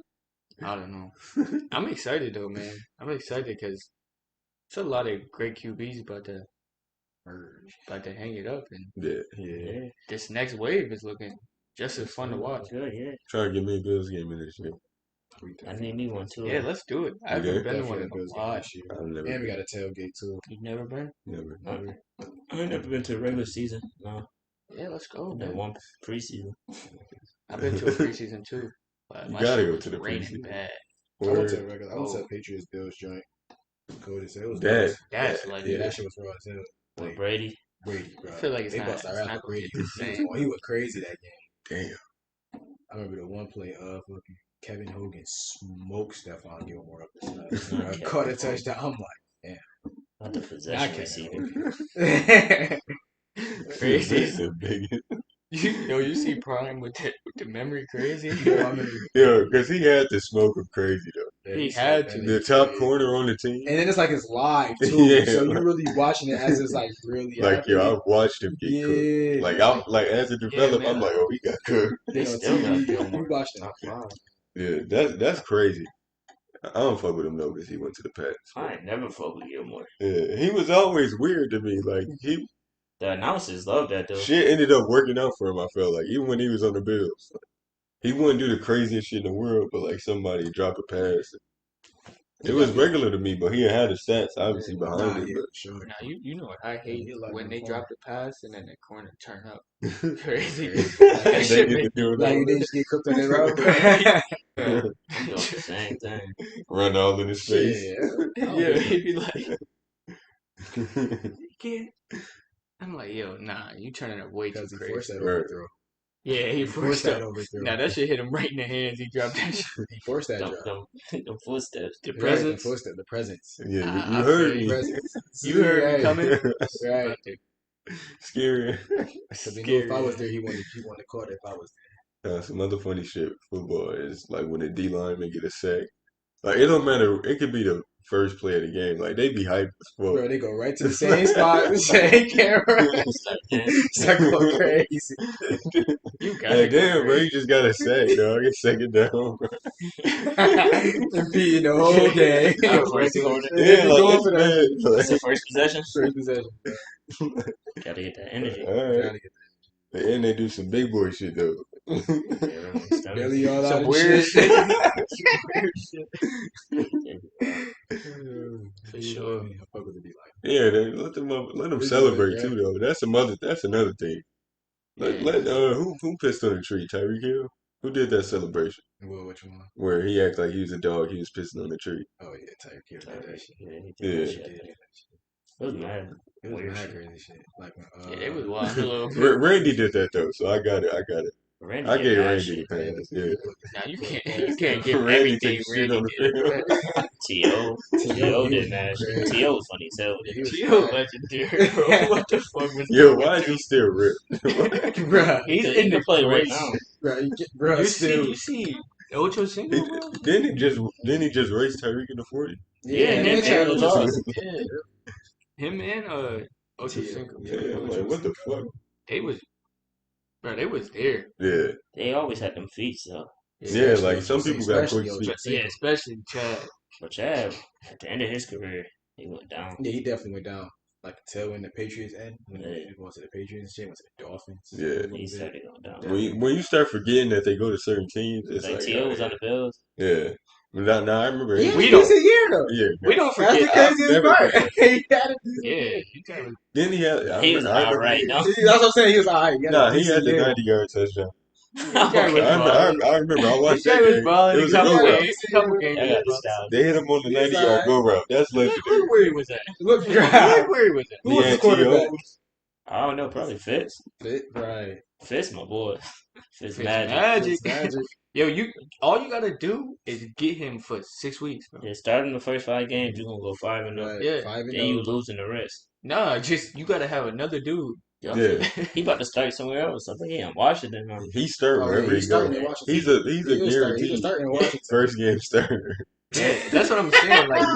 I don't know. I'm excited though, man. I'm excited because there's a lot of great QBs about to hang it up, and Yeah. Yeah, this next wave is looking just as fun to watch. Good, yeah. Try to get me a Bills game in this year. I need me one too. Yeah, let's do it. I You haven't did? been to one Definitely in Bills a game while. this year. I've never And we been. got a tailgate too. You've never been? Never. I ain't never been to a regular season. No, Yeah, let's go. I've been Man. one preseason. I've been to a preseason too. But You my gotta shit go was to the raining preseason. bad. I went to Word. a regular. I went to a Patriots Bills joint. Cody said it was That- nice. That's Yeah, like Yeah, that shit was raw as hell. With Like, Brady. Brady, bro. I feel like it's they not- bust our it's ass not with gonna Brady. get the same. He was crazy that game. Damn. I remember the one play fucking Kevin Hogan smoked Stephon Gilmore up his Not nuts. Kevin Caught a Hogan. touchdown. I'm like, Not the not possession Kevin receiver. Hogan. Crazy. That's the biggest. You see Prime with the memory crazy? Yo, I mean, Yeah, because he had to smoke him crazy though. yeah, He smoked had that to. nigga The top crazy. corner on the team. And then it's like it's live too, Yeah. so you're really watching it as it's like really Like yo, happening. I've watched him get cooked. Yeah, Like I'm like as it developed, man. I'm like, oh, he got cooked. They you know, still got TV, Gilmore. you watched Top it. five. Yeah, that's crazy. I don't fuck with him though because he went to the Pats. I ain't never fuck with Gilmore. Yeah, he was always weird to me. Like The announcers love that though. shit ended up working out for him. I felt like even when he was on the Bills, he wouldn't do the craziest shit in the world, but like somebody drop a pass. It was regular to me, but he had the stats obviously behind Nah, it. yeah, But sure. Now you know what I hate he like when the they corner. drop the pass and then the corner turn up crazy. Like, That they shit get to make do it Like all. you didn't just get cooked on the road. I'm doing the same thing. Run all in his face. yeah, he'd be like, you can't. I'm like, yo, nah, you turning up way too Because he crazy. forced that Right. overthrow. Yeah, he He forced that that. overthrow. Now that shit hit him right in the hands. He dropped that shit. He forced that Them, drop. them footsteps. The Right, presence. the presence. Yeah, I you heard feel me. Presence. You heard me Right. coming. Right. Scary. Because you know if I was there, he wanted to call it if I was Some other funny shit with football is like when the D lineman get a sack. Like it don't matter. It could be the first play of the game. Like they be hyped as there. Bro, fuck. they go right to the same spot, the same camera. Start dancing. Start going crazy. You gotta Like go damn, bro, crazy. you just got a sack, dog. Get second down, bro. Impeding the whole game. Our first quarter. Yeah, like going it's for that. bad. That's the first possession. First possession. Gotta get that energy. All right. Gotta get And they do some big boy shit though. Yeah, everyone's stomach. belly all out Some of weird shit. shit. For sure. I fuck with the D-line. Yeah, they let them It's celebrate good, too though. That's another thing. Who pissed on the tree? Tyreek Hill? Who did that celebration? Well, which one? Where he acted like he was a dog, he was pissing on the tree. Oh yeah, Tyreek Hill did that shit. Yeah, he Yeah. did that He shit. did that shit. It was mad. It was Weird mad shit. crazy shit. Like when, Yeah, it was wild a little bit. Randy did that though, so I got it. Randy I did gave mad Randy shit. the pass. Yeah. Now you can't give Randy everything took shit Randy on the did. field. T.O. did mad crazy. shit. T.O. was funny as hell. Yeah, he was Gio mad. legendary, bro. What the fuck was Yo, going why is he still ripped? Bruh, He's He in can the play right race. now. bruh, You still. see Ocho Cinco, bro? Didn't he just race Tyreek in the 40? Yeah, and him they tried to and toss. Ocho. Yeah. Him and Ocho Yeah, Cinco. yeah. Yeah, I'm like, what the fuck? They was there. Yeah. They always had them feet, so. Yeah, like some people got quick Especially feet. Yeah, especially Chad. But Chad, at the end of his career, he went down. Yeah, he definitely went down. Like until when the Patriots end, when Yeah. he went to the Patriots, Jay went to the Dolphins. Yeah. He started going down. When you start forgetting that they go to certain teams, it's Like like T.O. was on the Bills. yeah. Now I remember. Yeah, We he don't- was a year though. Yeah. We don't That's the forget. craziest never part. forget. He had it. Yeah, you gotta. Didn't he have? He was alright, no? That's what I'm saying. He was alright. Nah, he had the 90-yard touchdown. guy was I remember. I watched This guy that was game. balling It a was a couple go route. games. Couple games. I got the style. They hit him on the He was 90-yard alright. go route. That's Look legendary. where he was at. Look, Look right. where he was at. Who was the Yeah, quarterback? I don't know, probably Fitz. Right. Fitz, my boy. Fitz Fitz magic. magic. Magic. Yo, all you gotta do is get him for 6 weeks, bro. Yeah, starting the first 5 games, you're gonna go 5-0. Right. Yeah. 5 and Then you 0. losing the rest. Nah, just you gotta have another dude. Yeah. He about to start somewhere else. I think he in Washington. He start Oh, wherever yeah, he he's starting goes. in Washington. He's a He is starting. He's guaranteed starting in Washington. first game starter. Yeah, that's what I'm saying. Like,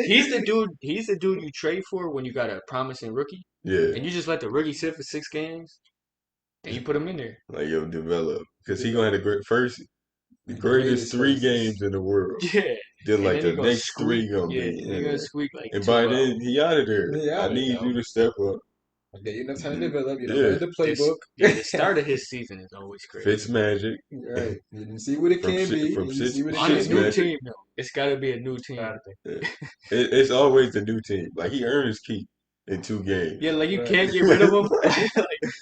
he's the dude. He's the dude you trade for when you got a promising rookie, Yeah, and you just let the rookie sit for 6 games, and you put him in there. like yo, develop because he gonna have the greatest Greatest 3 first. games in the world. Yeah, Then and like then the he gonna next 3 squeak. gonna Yeah, be. he gonna squeak like. And 2 by out. then he out of there. He I outta need there. you to step up. Okay, you know time to develop. You know, Yeah. learn the playbook. The start of his season is always crazy. Fitz magic. Right. You can see what it From can shit- be. from You shit- see what it On shit a can new be. magic. team, though, it's got to be a new team. It's always the new team. Like he earned his keep in 2 games. Yeah, like you Right. can't get rid of him. Like,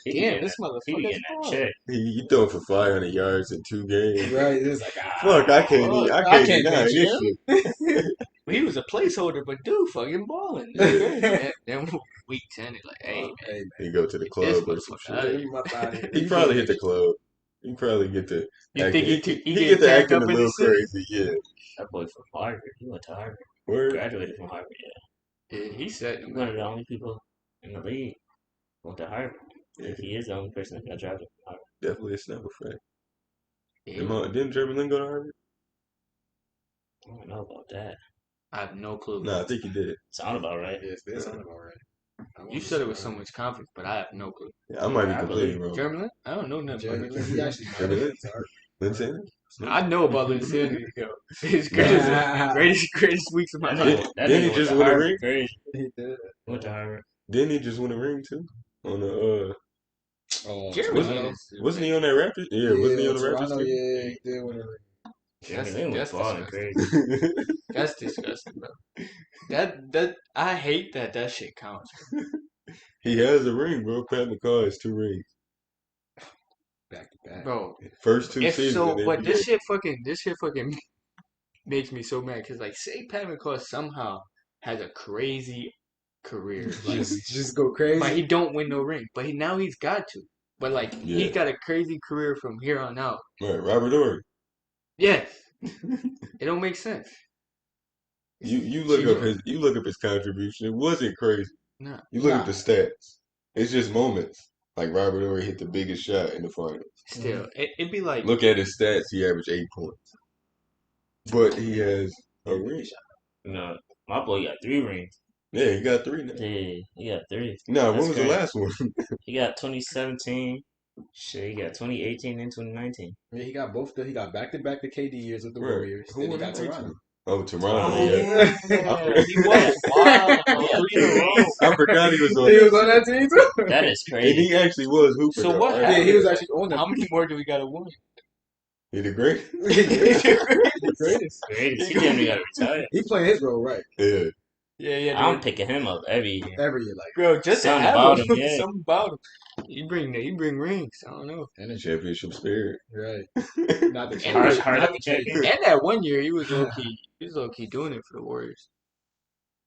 He be damn, getting this that- he be motherfucker's getting that balling. check. He throwing for 500 yards in 2 games. Right. It's like Fuck, I can't. fuck. I can't deny bench this him. shit. He was a placeholder, but dude, fucking balling. Yeah. Then week 10, it's like, hey, man, Hey, He go to the this club or some motherfucker shit. out of man, here. you my body. He probably hit the club. He probably get the. You think acting- he get the tagged acting a up in little his shit? crazy. Yeah. That boy from Harvard. He went to Harvard. Word. Graduated from Harvard, yeah. Yeah, he said, He's one of the only people in the league who went to Harvard. He is the only person that got drafted from Harvard. Definitely a snapper fact. yeah, Didn't Jeremy Lin go to Harvard? I don't know about that. I have no clue. Nah, I think he did. Sound about right. Yes, there's something about right. You said it with so much confidence, but I have no clue. Yeah, I might be I completely believe wrong. Jeremy Lin? I don't know nothing Jeremy about Lin, him. he actually Jeremy Lin? Sorry. Lin Sanders? I know about Lin Sanity, yo. His Nah. greatest weeks of my That life. nigga, that Didn't nigga he went just to win a Harvard. ring? Crazy. He did. Went to Harvard. Didn't he just win a ring too? On the Oh, Jeremy Wasn't- Lin is- wasn't he on that Raptors? Yeah, wasn't he on the Raptors Toronto, too? yeah, he did win a ring. Jeremy That's- Lin was that's balling disgusting. crazy. That's disgusting, bro. That I hate that shit counts. He has a ring, bro. Pat McCaw has 2 rings. Back to back. Bro, First 2 if seasons. so, in but NBA. this shit fucking makes me so mad because like, say Pat McCaw somehow has a crazy career, like, Just go crazy. but he don't win no ring, but now he's got to. but like Yeah. he got a crazy career from here on out. Right, Robert Ory. Yes, it don't make sense. You look up his contribution. It wasn't crazy. No, You look at the stats. It's just moments. Like Robert Ory hit the biggest shot in the finals. still, it'd be like Look at his stats. He averaged 8 points, but he has a ring. No, my boy got 3 rings. Yeah, he got 3 now. Yeah, he got 3. No, when That's was crazy. the last one? He got 2017. Shit, he got 2018 and 2019. Yeah, he got both. He got back-to-back the KD years with the Right. Warriors. Who Then he won got the Toronto. Toronto? Oh, Toronto. Oh, Yeah. he was wild. Yeah, 3 in a row. I forgot he was on. He was on that team too. That is And crazy. he actually was hooping. So though. what I- Yeah, happened? he was actually on that. How many more do we gotta win? He the great. The greatest. Greatest. He damn near got to retire. He playing his role right Yeah. Yeah. I'm picking him up every year. every year, like Bro, just to Something have about him. him, yeah. Something about him. You bring rings. I don't know. and a Championship spirit. right. Not the Hard, champion. hard Not up the the check. champion. And that one year, he was low key. He was low key doing it for the Warriors.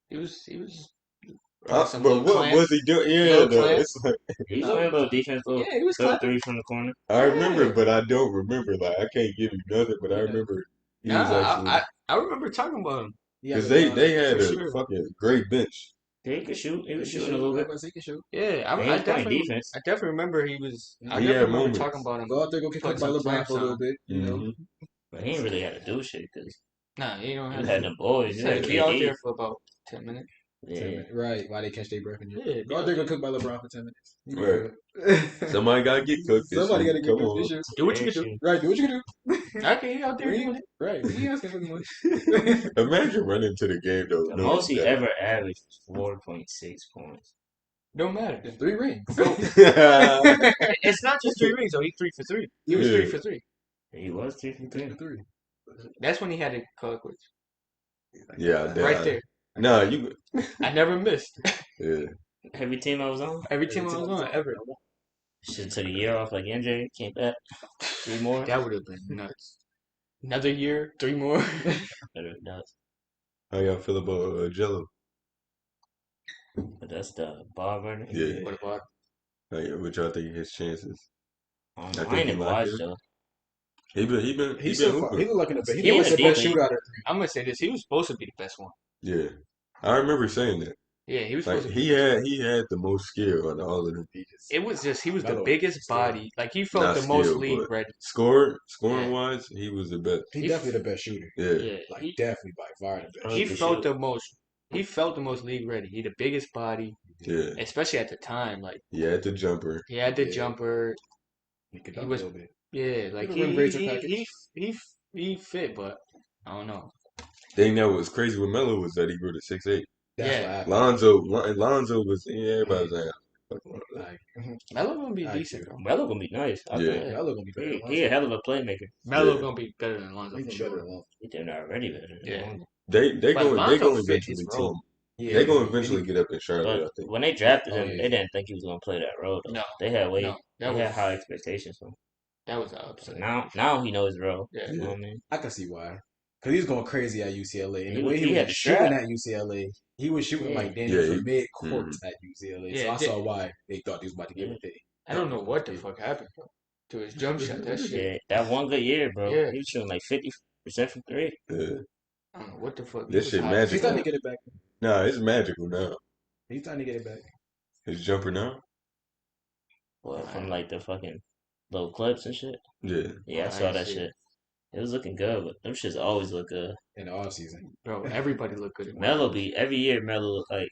He was. Some But little what clamp. was he doing? Yeah, Little though. clamp. It's like, He's playing a little defense, little, Yeah, he was little clapping. 3 from the corner. I remember, but I don't remember. Like I can't give you nothing, but I remember he was actually I remember talking about him. because they had for a sure. fucking great bench. Yeah, he could shoot. He was shooting a little bit. He can shoot. Yeah, He was playing definitely. defense. I definitely remember he was. I He definitely had remember moments. talking about him. Go out there, go get Put cooked by some LeBron clamps for a little on. bit. You know. Mhm. But he ain't really had to do shit because Nah, he don't he have had to. them boys. He He had had to be out KD. there for about 10 minutes. Yeah. Right. Why they catch their breath in you? Yeah, Go out there, go cooked by LeBron for 10 minutes. You Right. good. Somebody gotta get cooked. This Somebody shit. got to get Come cooked on. this shit. Do what you Yeah, can do. shit. Right. Do what you can do. Okay, he out there doing it. Right. We ain't asking for much. Imagine running to the game though. The knowing most he that. ever averaged was 4.6 points. Don't matter. There's 3 rings. It's not just 3 rings, though. He's 3 for 3. He was Yeah. 3 for 3. He was 3 from 3. 3. That's when he had to call it quits. Yeah, Right there. Nah, you. I never missed. Yeah. Every team I was on, Every team I was on, ever. should took a year off like MJ. Came back 3 more. That would have been nuts. Another year, 3 more. Better than that. How y'all feel about Jello? But that's the ball burner. Yeah. What about? What y'all think his chances? I I ain't think even he locked watched in. though. He been He's hooping. he look like the best. He He was was the best decent. shooter out of I'm gonna say this. He was supposed to be the best one. Yeah, I remember saying that. Yeah, he was Like supposed to be. he had the most skill on all of them pieces. It was just he was the Melo. biggest body. Like he felt Not the most skill, league but ready. scoring Yeah. wise, he was the best. He definitely the best shooter. Yeah, Yeah, Like he, definitely by far the best. He for felt sure. the most. He felt the most league ready. He the biggest body, yeah. especially at the time. Like He had the jumper. he had the Yeah. jumper. He could He dunk was- a little bit. Yeah, like He rim raiser he package. he fit, but I don't know. Thing that was crazy with Melo was that he grew to 6'8". That's Yeah. what happened. Lonzo was everybody was like, Like, Melo gonna be I decent, agree. bro. Melo gonna be nice. I Yeah. think. Melo gonna be better. than He a hell of a playmaker. Melo Yeah. gonna be better than Lonzo He for can better sure. than Lonzo. He did already better. than Yeah. Lonzo. they But go Lonzo fit eventually his team. role. Yeah, They gonna eventually get up in Charlotte, I But think. when they drafted Oh, him, yeah. they didn't think he was gonna play that role. Though. No. They had way. No, They that had was high expectations for him. that was an So upset. now he knows his role. Yeah. You know what I mean? I can see why. Because he was going crazy at UCLA. And He the way was- he he had was the shooting strap. at UCLA, he was shooting Yeah. like Danny Yeah, from mid-court Mhm. at UCLA. Yeah, so I they- saw why they thought they was about to give Yeah. it to him. I don't know what the fuck happened bro, to his jump shot. That shit. Yeah, that one good year, bro. Yeah. He was shooting like 50% from 3. Yeah. I don't know what the fuck. This He was shit hot. magic. He's starting to get it back. Nah, it's magical now. He's starting to get it back. His jumper now. Well, from like the fucking little clips and shit. Yeah. Yeah, I I saw ain't that see it. shit. It was looking good, but them shits always look good. In the offseason. Bro, everybody look good. Melo be every year. Melo look like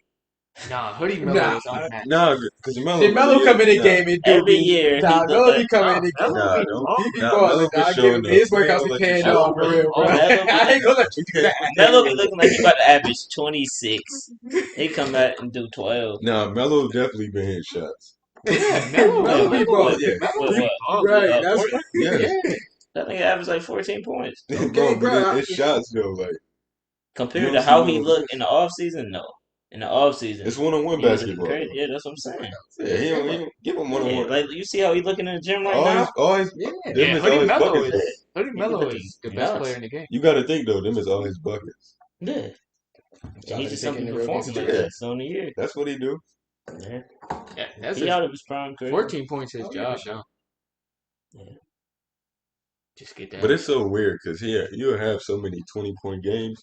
Nah, Hoodie Melo Nah, is unmatched. Nah, because Melo. See, Melo come in the game and do every be- year. Nah, he Melo look be like, coming in the game. Nah, be don't. He be Nah, balling, Melo dog. be Give showing him up. his We ain't workouts gonna be let you paying show off up, for real, Oh, bro. Melo be- I ain't gonna let you do that. Melo be looking like he about to average 26. He come out and do 12. Nah, Melo definitely been hitting shots. Yeah, Melo- Melo be Melo- balling. Yeah. What, what? Right, that's Portland? Yes. That nigga averaged like 14 points. Bro, Okay, but bro. it's shots though. Like Compared You to don't how see he Melo. looked in the offseason, no. In the offseason, it's one-on-one he was basketball. crazy. though. Yeah, that's what I'm saying. Yeah, he don't give him Yeah, one-on-one. like you see how he looking in the gym right All now. his, all his, Yeah. them Yeah, is Hoodie all his Melo buckets. is though. Hoodie Melo looking is the best nuts. player in the game. You got to think though, them is all his buckets. Yeah, Trying he to just take something in the real performing game. like Yeah. that. So in the year, That's what he do. Yeah. Yeah, that's He a, out of his prime career. 14 points his Oh, yeah, job for sure. now. Yeah. Just get But that. it's so weird because you'll have so many 20-point games,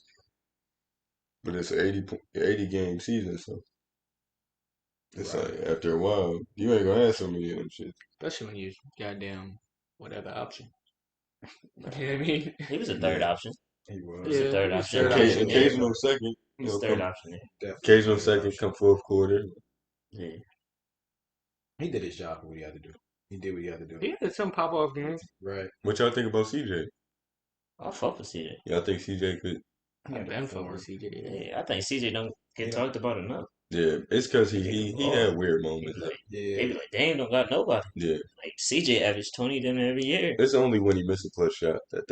but it's an 80 game season. So it's Right. like after a while, you ain't gonna have so many of them shit. Especially when you goddamn whatever option. You know what I mean? He was a third Yeah. option. He was. He was a third he was option. third Yeah, option. yeah. Occasional second, He was third option. Yeah. Definitely occasional third second option. come fourth quarter. Yeah. He did his job for what he had to do. He did what he had to do. He had some pop off games. Right. What y'all think about CJ? I fuck with CJ. Y'all think CJ could? He I've been underperformed. fucking with CJ. Yeah, I think CJ don't get talked about enough. Yeah, it's because he Yeah. had weird They moments. be like, Yeah. they be like, damn, don't got nobody. Yeah, Like CJ averaged 20 them every year. it's only when he missed a clutch shot that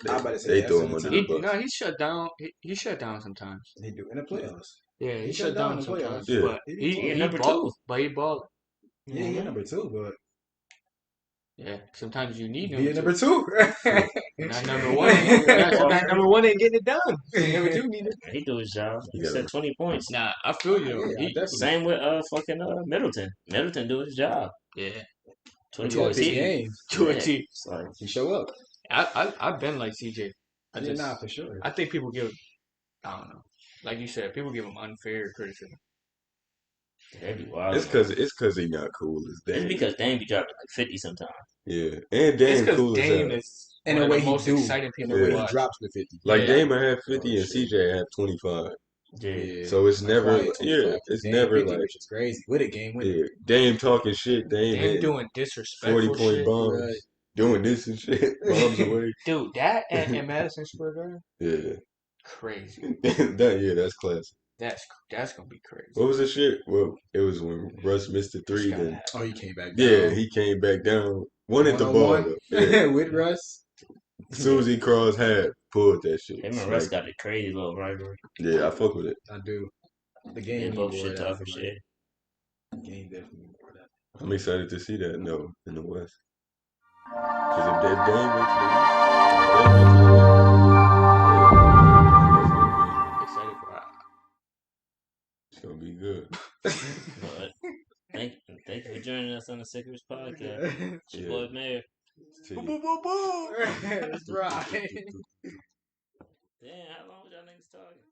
I about to say they that's throw the him under time. the bus. No, he shut down. He shut down sometimes. He do in the playoffs. Yeah, He he shut shut down down in the playoffs. sometimes. Yeah. But He he, did He he number ball, two. but he balled. Yeah, he number two, but Yeah, sometimes you need be number a number two. two. Not number one. Sometimes number one ain't getting it done. Number two need it. He do his job. He You gotta- said 20 points. Nah, I feel you. Yeah, He, definitely. Same with Middleton. Middleton do his job. yeah, 20 He had points. big He, games. to a yeah, T. it's like, He show up. I've been like CJ. I Yeah, just, nah, for sure. I think people give, I don't know. Like you said, people give him unfair criticism. that'd be wild. It's because he not cool as It's Dame. because Dame be dropping like 50 sometimes. Yeah, and It's Dame because cool Dame as hell. is And one the of way the he most do, exciting and people the way to he watch. drops the 50. Like Yeah. Dame will have 50 Oh, and shit. CJ have 25. Yeah. Yeah. So it's A never quiet 25. it's Damn, never 50, like which is crazy. With a game winner. yeah, Dame talking shit, Dame Dame hitting doing 40 disrespectful point shit. bombs, Right. doing this and shit, bombs away. Dude, that at Madison Square Garden, Yeah, crazy. that's classic. That's gonna be crazy. What was the shit? Well, it was when Russ missed the It's three. gotta Then happen. Oh, he came back down. yeah, he came back down, wanted the ball One-on-one though. Yeah. with Russ. As soon as he crossed half, pulled that shit. Him and Russ Like, got a crazy little rivalry. yeah, I fuck with it. I do. The They game both bore shit that. talk for shit. Game definitely bore that. I'm excited to see that. No, in the West, because if Dame went to the East, if Dame went to the Excited for that. It's gonna be good. But thank you for joining us on the Sickerest podcast. It's your Yeah. boy Mayor. See Boom, you. boom, boom, boom. That's right. Damn, how long was y'all niggas talking?